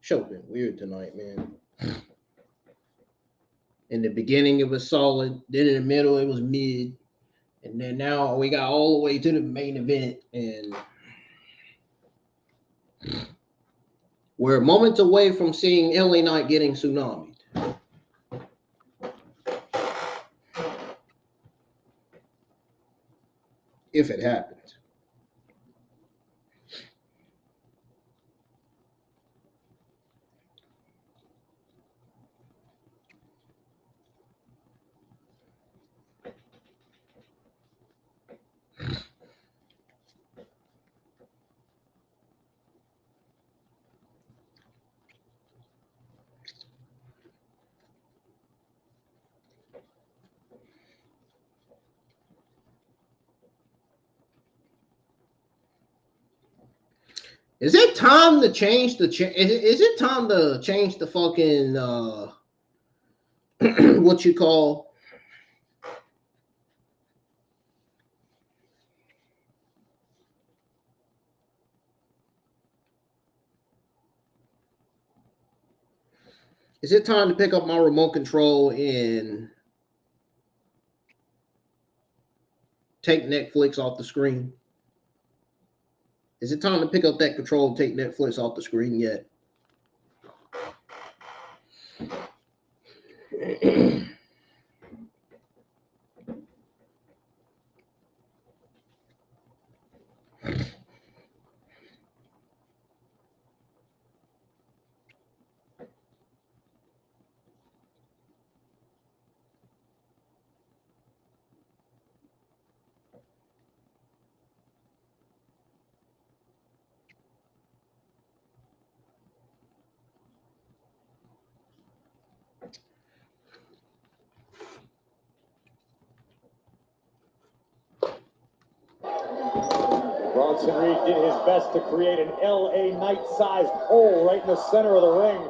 Show been weird tonight, man. In the beginning, it was solid. Then in the middle, it was mid. And then now we got all the way to the main event. And we're moments away from seeing LA Knight getting tsunamied. If it happens. Is it time to change the is it time to change the fucking what you call is it time to pick up my remote control and take Netflix off the screen? Is it time to pick up that control and take Netflix off the screen yet? Bronson Reed did his best to create an LA Knight-sized hole right in the center of the ring.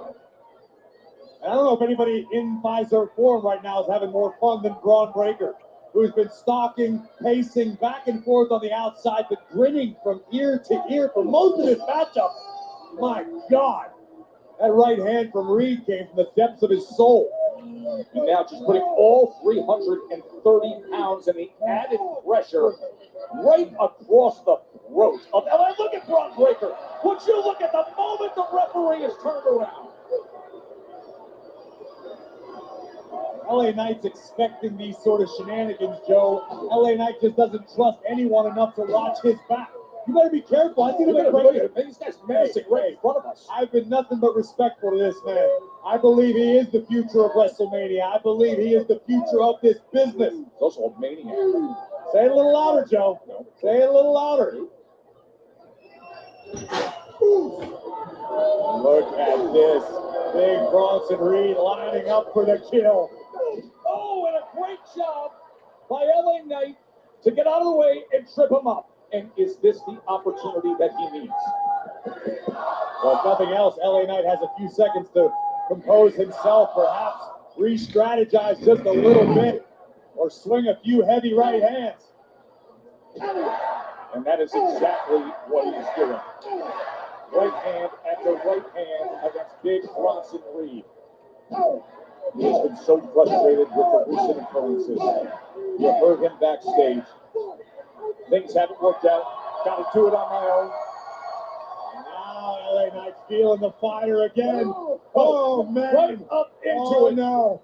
And I don't know if anybody in Pfizer form right now is having more fun than Braun Breaker, who's been stalking, pacing back and forth on the outside, but grinning from ear to ear for most of this matchup. My God, that right hand from Reed came from the depths of his soul. And now just putting all 330 pounds in the added pressure right across the throat of LA. Look at Braun Breaker. Would you look at the moment the referee is turned around? LA Knight's expecting these sort of shenanigans, Joe. LA Knight just doesn't trust anyone enough to watch his back. You better be careful. I see the This guy's menacing right in front of us. I've been nothing but respectful to this man. I believe he is the future of WrestleMania. I believe he is the future of this business. He's also a maniac. Say it a little louder, Joe. Say it a little louder. Look at this. Big Bronson Reed lining up for the kill. Oh, and a great job by LA Knight to get out of the way and trip him up. And is this the opportunity that he needs? Well, if nothing else, LA Knight has a few seconds to compose himself, perhaps re-strategize just a little bit, or swing a few heavy right hands. And that is exactly what he is doing. Right hand after right hand against Big Bronson Reed. He has been so frustrated with the recent occurrences. You heard him backstage. Things haven't worked out. Got to do it on my own. Now LA Knight's feeling the fire again. Oh, man. Right up into it. No.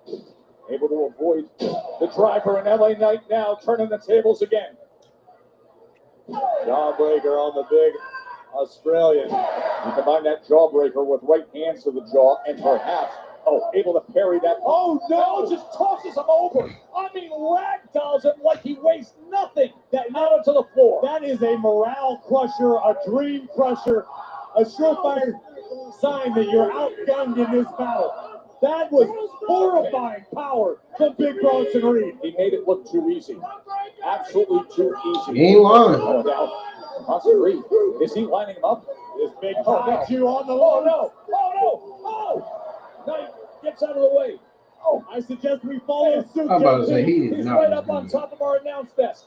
Able to avoid the driver, and LA Knight now turning the tables again. Jawbreaker on the big Australian. You combine that jawbreaker with right hands to the jaw and perhaps, able to parry that. Oh, no. Just tosses him over. I mean, ragdolls him like he weighs nothing. That out onto the floor. That is a morale crusher, a dream crusher, a surefire sign that you're outgunned in this battle. That was horrifying power from Big Bronson Reed. He made it look too easy. Absolutely too easy. He ain't lying. Oh, now, Bronson Reed, is he lining him up? This big no. kaiju on the Oh, line. no. Knight gets out of the way. I suggest we follow suit. I'm about to say he is He's not. right up on top of our announce desk.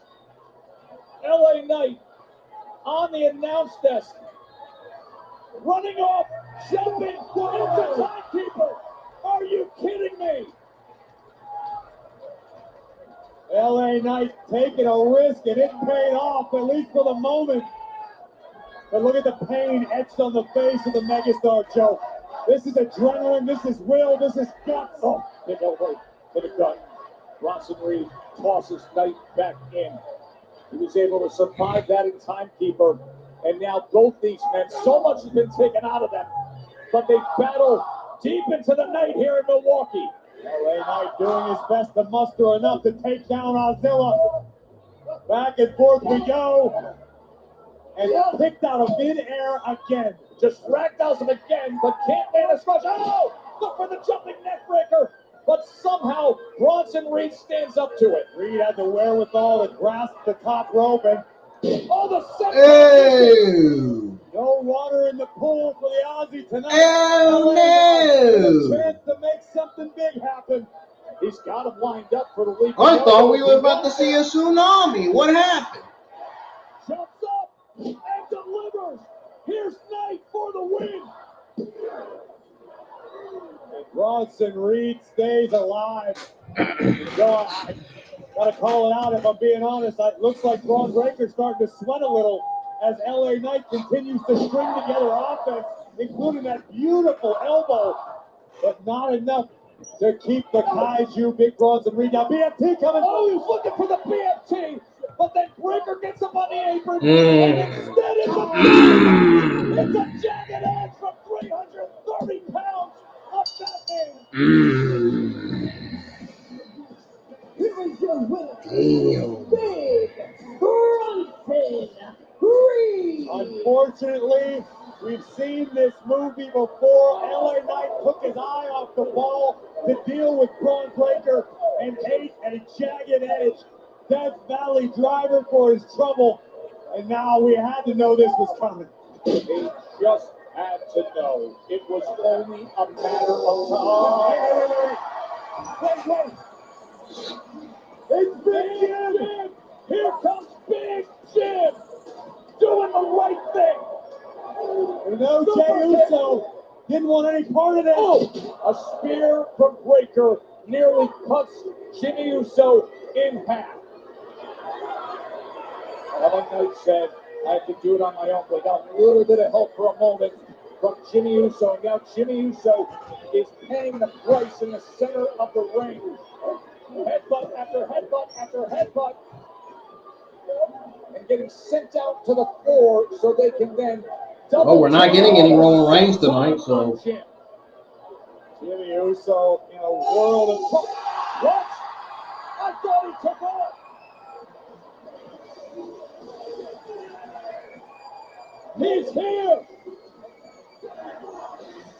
LA Knight on the announce desk. Running off, jumping into timekeeper. Are you kidding me? LA Knight taking a risk, and it paid off, at least for the moment. But look at the pain etched on the face of the megastar, Joe. This is adrenaline, this is will, this is guts. Big elbow to the gut. Bronson Reed tosses Knight back in. He was able to survive that in timekeeper. And now both these men, so much has been taken out of them, but they battle deep into the night here in Milwaukee. LA Knight doing his best to muster enough to take down Ozilla. Back and forth we go. And picked out of midair again. Just ragdolls him again, but can't land a scratch. Oh! Look for the jumping neck breaker. But somehow Bronson Reed stands up to it. Reed had the wherewithal to grasp the top rope and the Hey! no water in the pool for the Aussie tonight. Oh, no! no! Chance to make something big happen. He's got him lined up for the lead. I thought we were about to see a tsunami. What happened? Jumps up and delivers. Here's Knight for the win. And Bronson Reed stays alive. So I gotta call it out if I'm being honest. It looks like Braun Breaker's starting to sweat a little as LA Knight continues to string together offense, including that beautiful elbow, but not enough to keep the kaiju Big Bronson Reed. Now BFT coming. Oh, he's looking for the BFT, but then Breaker gets up on the apron, and instead it's a jagged edge from 330 pounds of Batman. Here is your winner, Damn. Big Bronson Reed. Unfortunately, we've seen this movie before. LA Knight took his eye off the ball to deal with Braun Breaker and ate a jagged edge Death Valley driver for his trouble. And now we had to know this was coming. He just had to know. It was only a matter of time. Wait. It's Big Jim. Here comes Big Jim doing the right thing. And no Jey Uso didn't want any part of this. A spear from Breaker nearly cuts Jimmy Uso in half. LA Knight said, I have to do it on my own, but got a little bit of help for a moment from Jimmy Uso. And now Jimmy Uso is paying the price in the center of the ring. Headbutt after headbutt after headbutt. And getting sent out to the floor so they can then double. Oh, we're not getting any Roman Reigns tonight, so. Jimmy Uso in a world of... What? I thought he took off. He's here.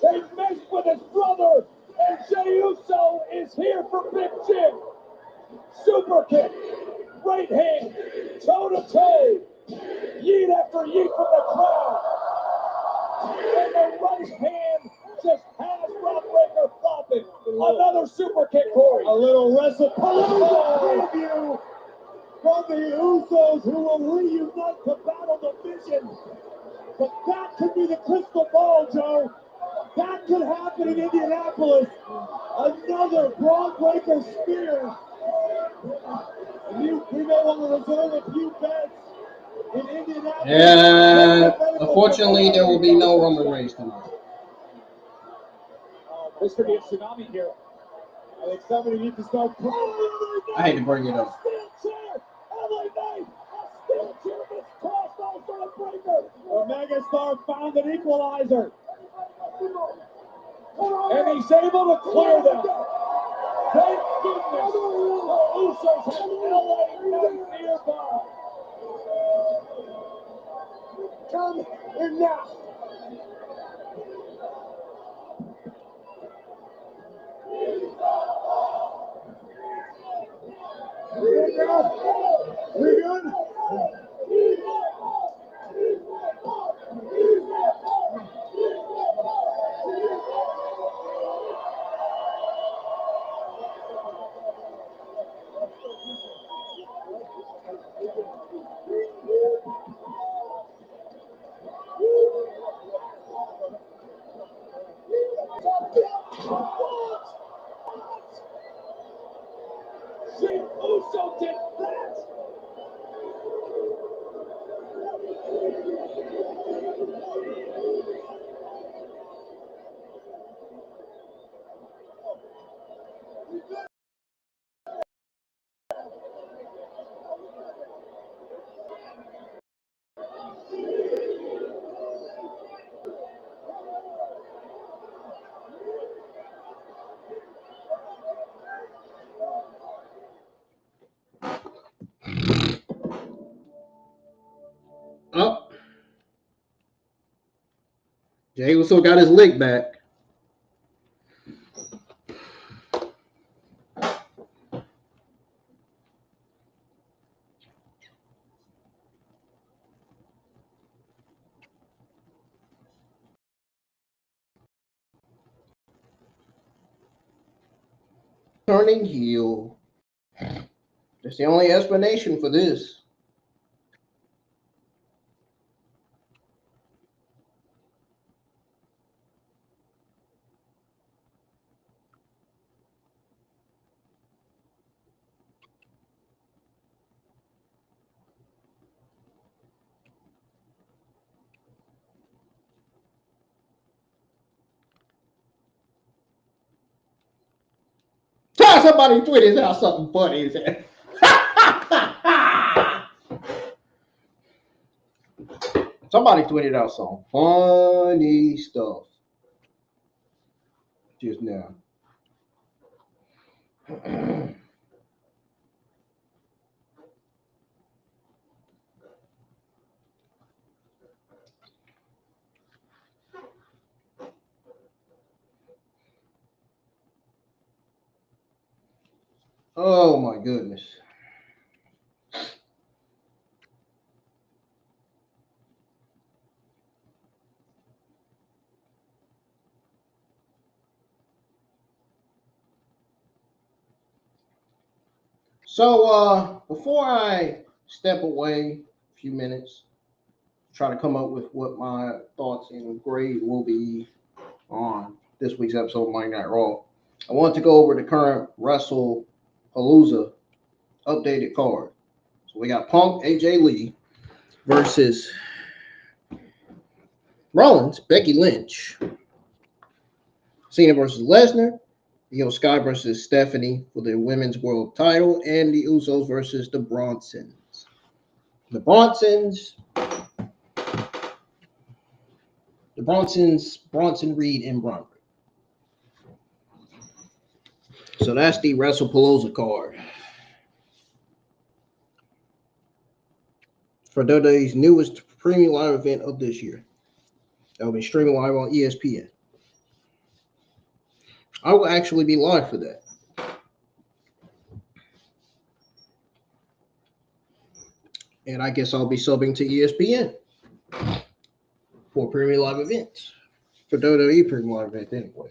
They messed with his brother, and Jey Uso is here for Big Jim. Super kick, right hand, toe to toe, yeet after yeet from the crowd. And the right hand just has Braun Breaker flopping. Another super kick, Corey. A little WrestlePalooza preview from the Usos, who will reunite to battle the Vision. But that could be the crystal ball, Joe. That could happen in Indianapolis. Another Braun Breaker spear. We may want to reserve a few bets in Indianapolis. And unfortunately, there will be no Roman Reigns tonight. This could be a tsunami here. I think somebody needs to start. I hate to bring it up. A megastar found an equalizer. And he's able to clear them. Thank goodness the Usos have LA Knight nearby. Come in now. We good? Uso did that! Oh, Jey Uso got his lick back. Turning heel. That's the only explanation for this. Somebody tweeted out something funny. Somebody tweeted out some funny stuff just now. Oh my goodness. So before I step away a few minutes, try to come up with what my thoughts and grade will be on this week's episode of Monday Night Raw, I want to go over the current WrestlePalooza updated card. So we got Punk AJ Lee versus Rollins, Becky Lynch, Cena versus Lesnar, Io Sky versus Stephanie for the women's world title, and the Usos versus the Bronsons. The Bronsons, Bronson Reed and Bronson. So that's the WrestlePalooza card for WWE's newest premium live event of this year. That will be streaming live on ESPN. I will actually be live for that. And I guess I'll be subbing to ESPN for premium live events. For WWE premium live event anyway.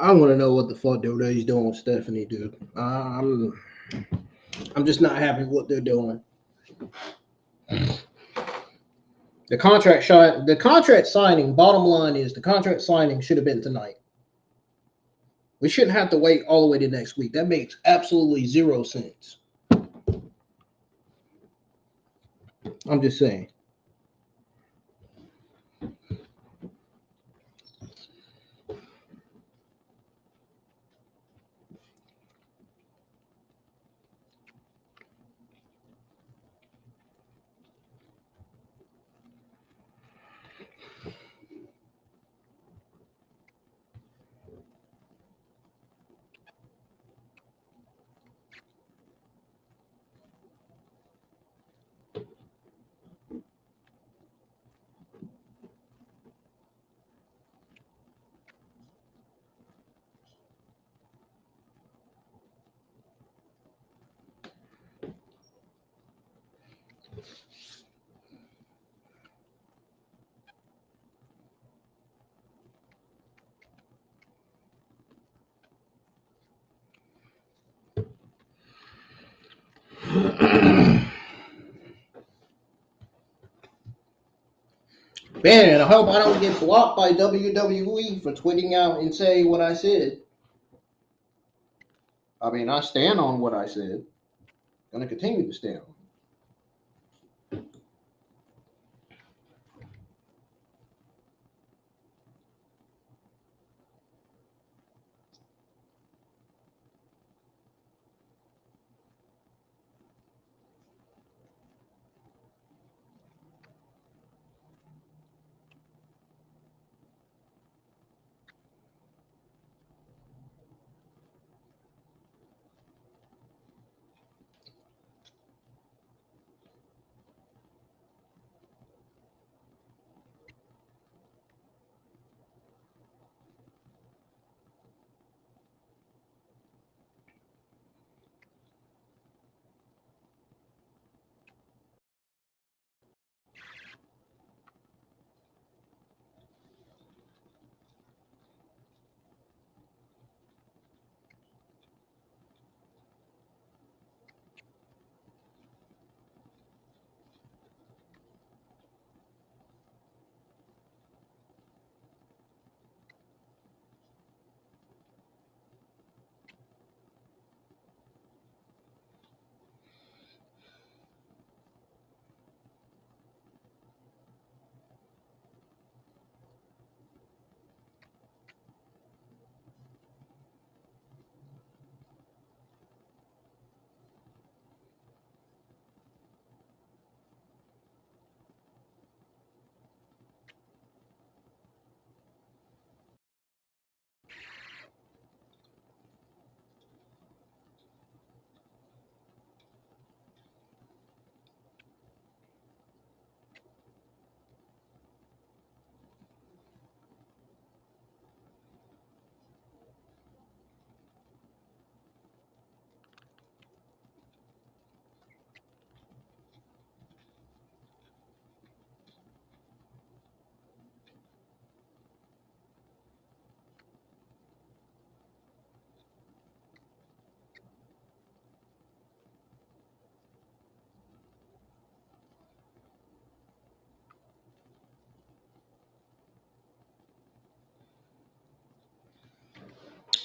I want to know what the fuck WWE's doing with Stephanie, dude. I'm just not happy with what they're doing. The contract signing. Bottom line is the contract signing should have been tonight. We shouldn't have to wait all the way to next week. That makes absolutely zero sense. I'm just saying. Man, I hope I don't get blocked by WWE for tweeting out and saying what I said. I mean, I stand on what I said. Gonna continue to stand on.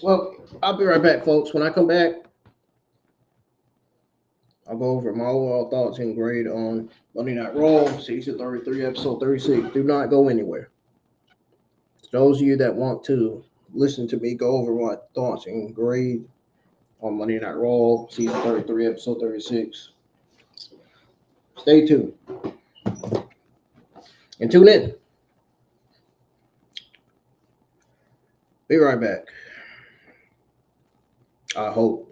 Well, I'll be right back, folks. When I come back, I'll go over my overall thoughts and grade on Monday Night Raw, season 33, episode 36. Do not go anywhere. Those of you that want to listen to me go over my thoughts and grade on Monday Night Raw, season 33, episode 36, stay tuned and tune in. Be right back. I hope.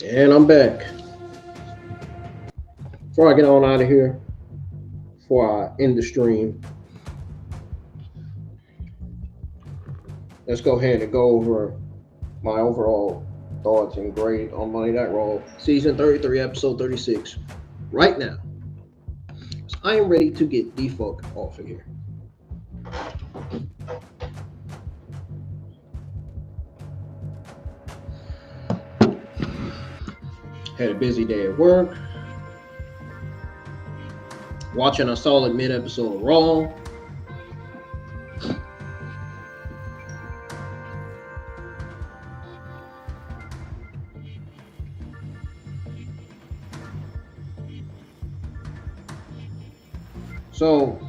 And I'm back. Before I get on out of here, before I end the stream, let's go ahead and go over my overall thoughts and grade on Monday Night Raw, season 33, episode 36, right now. So I am ready to get the fuck off of here. Had a busy day at work. Watching a solid mid-episode of Raw. So,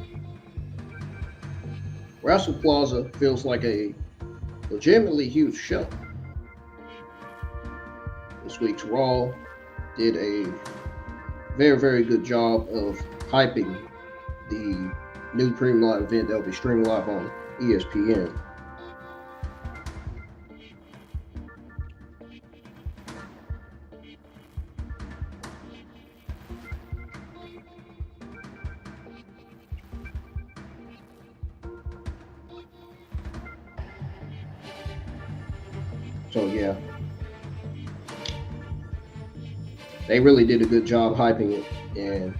Wrestle Plaza feels like a legitimately huge show. This week's Raw did a very, very good job of hyping the new Premium Live event that will be streamed live on ESPN. So yeah, they really did a good job hyping it, and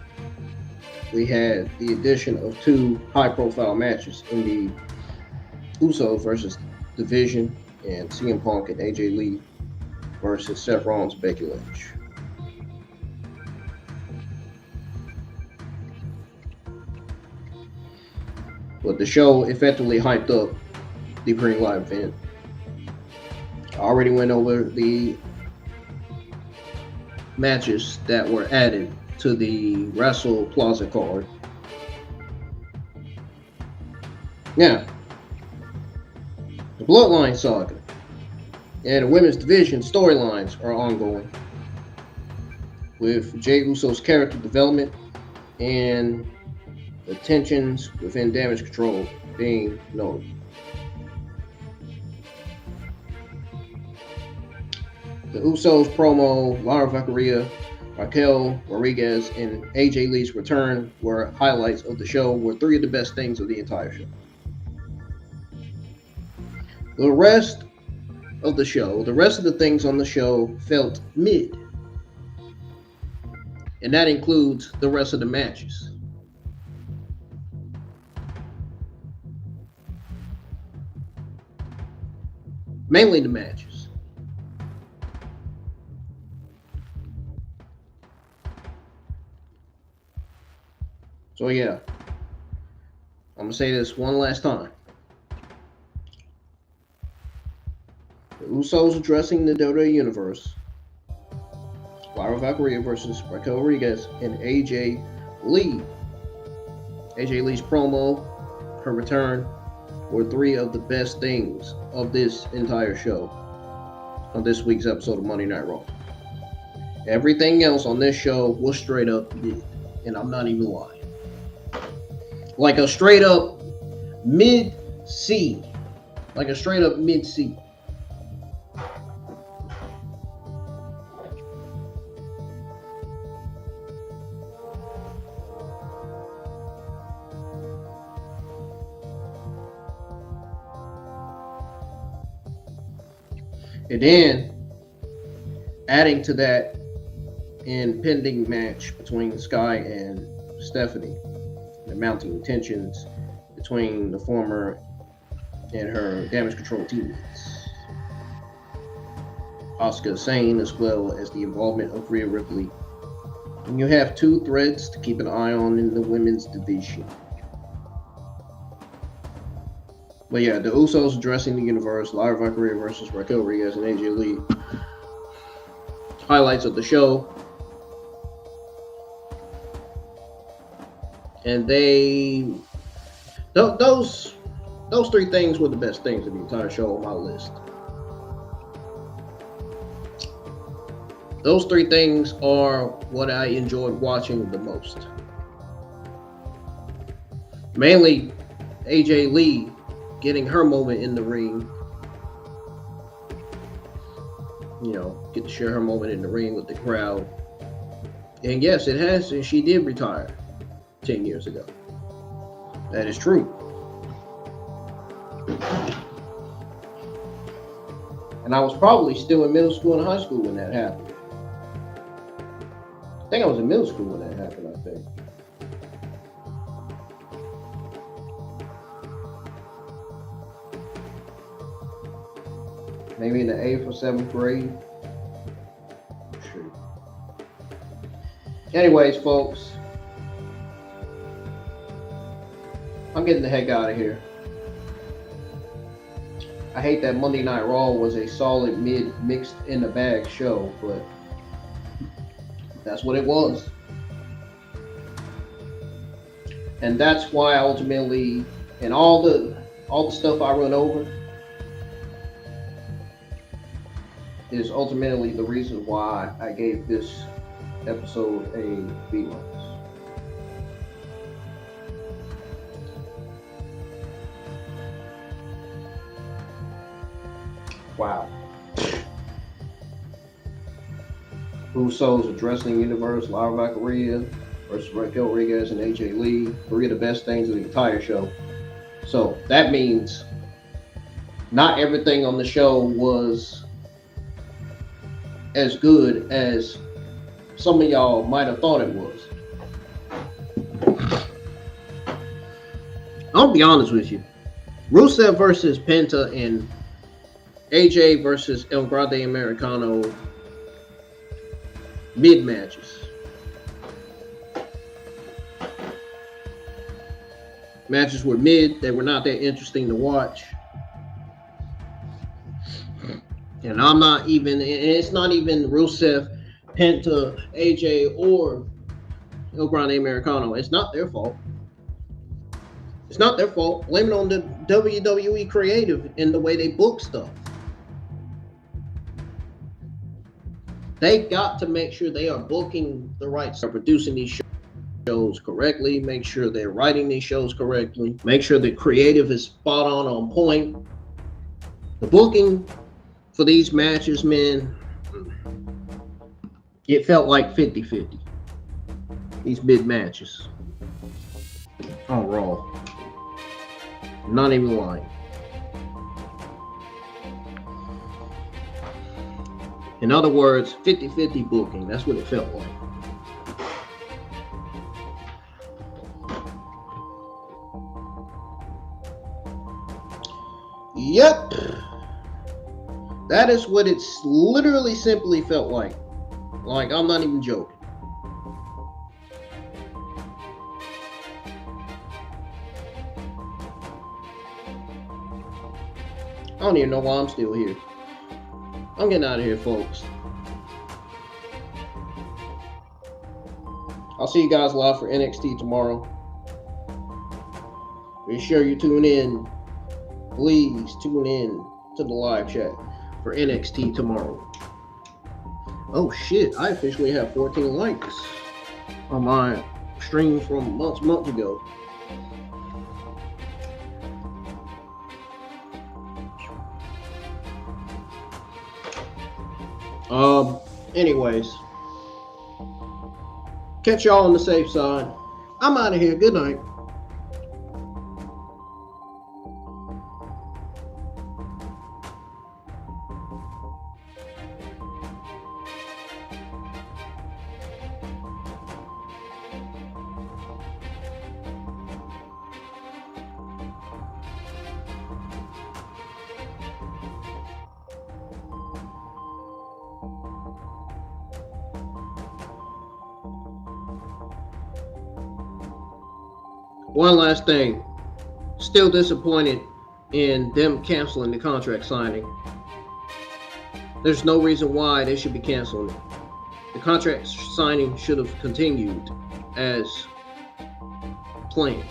we had the addition of two high-profile matches in the Usos versus Division and CM Punk and AJ Lee versus Seth Rollins and Becky Lynch. But the show effectively hyped up the Premium Live event. I already went over the matches that were added to the Wrestle Plaza card. Now, the Bloodline saga and the Women's Division storylines are ongoing, with Jey Uso's character development and the tensions within Damage Control being noted. The Usos promo, Lyra Valkyria, Raquel Rodriguez, and AJ Lee's return were highlights of the show, were three of the best things of the entire show. The rest of the things on the show felt mid. And that includes the rest of the matches. Mainly the matches. So yeah, I'm gonna say this one last time. The Usos addressing the WWE Universe, Lyra Valkyria versus Raquel Rodriguez, and AJ Lee. AJ Lee's promo, her return, were three of the best things of this entire show on this week's episode of Monday Night Raw. Everything else on this show was straight up mid, and I'm not even lying. Like a straight up mid-C. Like a straight up mid-C. And then, adding to that, impending match between Sky and Stephanie. The mounting tensions between the former and her Damage Control teammates. Asuka Sane, as well as the involvement of Rhea Ripley. And you have two threads to keep an eye on in the women's division. But yeah, the Usos addressing the universe, Lyra Valkyria versus Raquel Rodriguez and AJ Lee. Highlights of the show. And those three things were the best things of the entire show on my list. Those three things are what I enjoyed watching the most. Mainly AJ Lee getting her moment in the ring. you know, get to share her moment in the ring with the crowd. And yes, it has, and she did retire 10 years ago. That is true. And I was probably still in middle school and high school when that happened. I think I was in middle school when that happened, I think. Maybe in the 8th or 7th grade. Sure. Anyways, folks, I'm getting the heck out of here. I hate that Monday Night Raw was a solid mid mixed in the bag show, but that's what it was. And that's why I ultimately, and all the stuff I run over is ultimately the reason why I gave this episode a B-. Wow. Usos of Wrestling Universe, Lyra Valkyria versus Raquel Rodriguez and AJ Lee. 3 of the best things of the entire show. So that means not everything on the show was as good as some of y'all might have thought it was. I'll be honest with you. Rusev versus Penta and AJ versus El Grande Americano mid matches. Matches were mid, they were not that interesting to watch. And I'm not even, it's not even Rusev, Penta, AJ, or El Grande Americano. It's not their fault. It's not their fault. Blame it on the WWE creative in the way they book stuff. They got to make sure they are booking the right stuff, producing these shows correctly, make sure they're writing these shows correctly, make sure the creative is spot on point. The booking for these matches, man, it felt like 50-50. These mid matches on Raw. I'm not even lying. In other words, 50-50 booking. That's what it felt like. Yep. That is what it's literally simply felt like. Like, I'm not even joking. I don't even know why I'm still here. I'm getting out of here, folks. I'll see you guys live for NXT tomorrow. Be sure you tune in. Please tune in to the live chat for NXT tomorrow. Oh shit, I officially have 14 likes on my stream from months ago. Anyways, catch y'all on the safe side. I'm out of here. Good night. One last thing. Still disappointed in them canceling the contract signing. There's no reason why they should be canceling it. The contract signing should have continued as planned.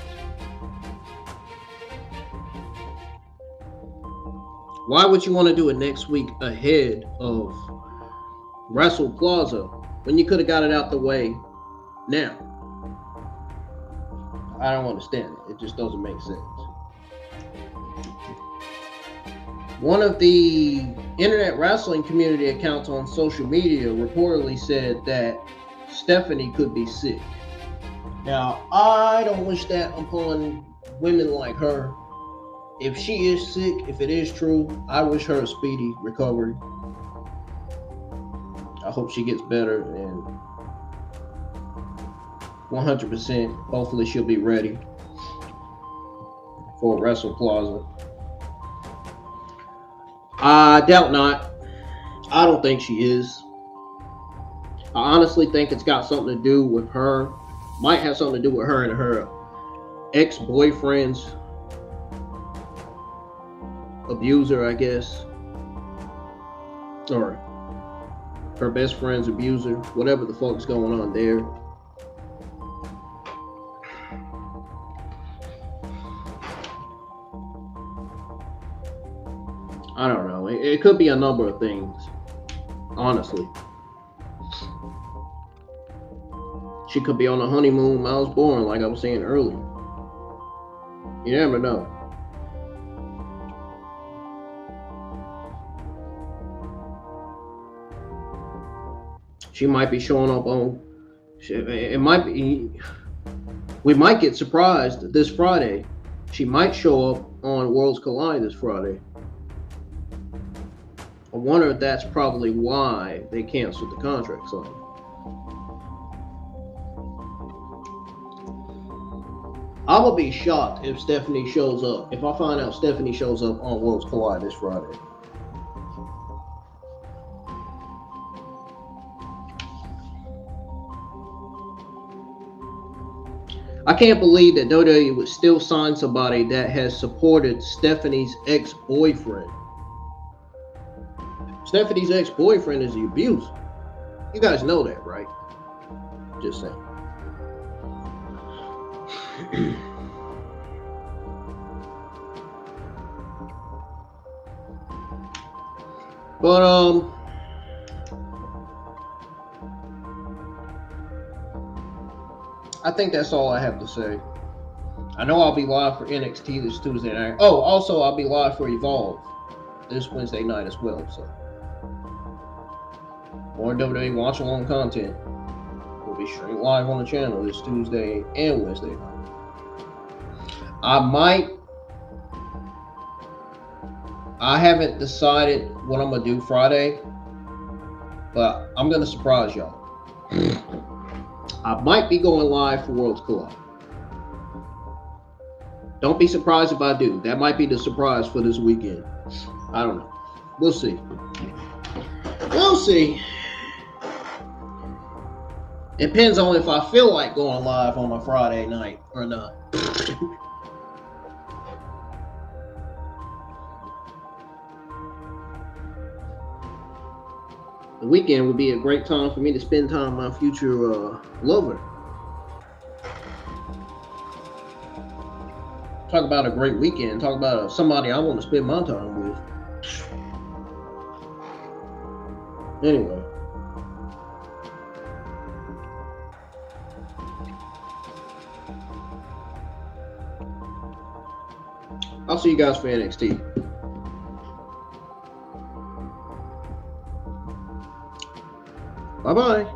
Why would you want to do it next week ahead of Wrestle Plaza when you could have got it out the way now? I don't understand it. It just doesn't make sense. One of the internet wrestling community accounts on social media reportedly said that Stephanie could be sick. Now, I don't wish that upon women like her. If she is sick, if it is true, I wish her a speedy recovery. I hope she gets better, and 100%, hopefully she'll be ready for Wrestle Plaza. I doubt not. I don't think she is. I honestly think it's got something to do with her. Might have something to do with her and her ex-boyfriend's abuser, I guess. Or her best friend's abuser. Whatever the fuck's going on there. I don't know. It could be a number of things. Honestly. She could be on a honeymoon miles born, like I was saying earlier. You never know. She might be showing up on. It might be. We might get surprised this Friday. She might show up on Worlds Collide this Friday. I wonder if that's probably why they canceled the contract signing. I would be shocked if Stephanie shows up. If I find out Stephanie shows up on Worlds Collide this Friday. I can't believe that WWE would still sign somebody that has supported Stephanie's ex-boyfriend. Stephanie's ex-boyfriend is the abuser. You guys know that, right? Just saying. But I think that's all I have to say. I know I'll be live for NXT this Tuesday night. Oh, also I'll be live for Evolve this Wednesday night as well. So more WWE watch along content will be streamed live on the channel this Tuesday and Wednesday night. I haven't decided what I'm gonna do Friday, but I'm gonna surprise y'all. I might be going live for Worlds Collide. Don't be surprised if I do. That might be the surprise for this weekend. I don't know. We'll see. We'll see. Depends on if I feel like going live on a Friday night or not. The weekend would be a great time for me to spend time with my future lover. Talk about a great weekend. Talk about somebody I want to spend my time with. Anyway. I'll see you guys for NXT. Bye-bye.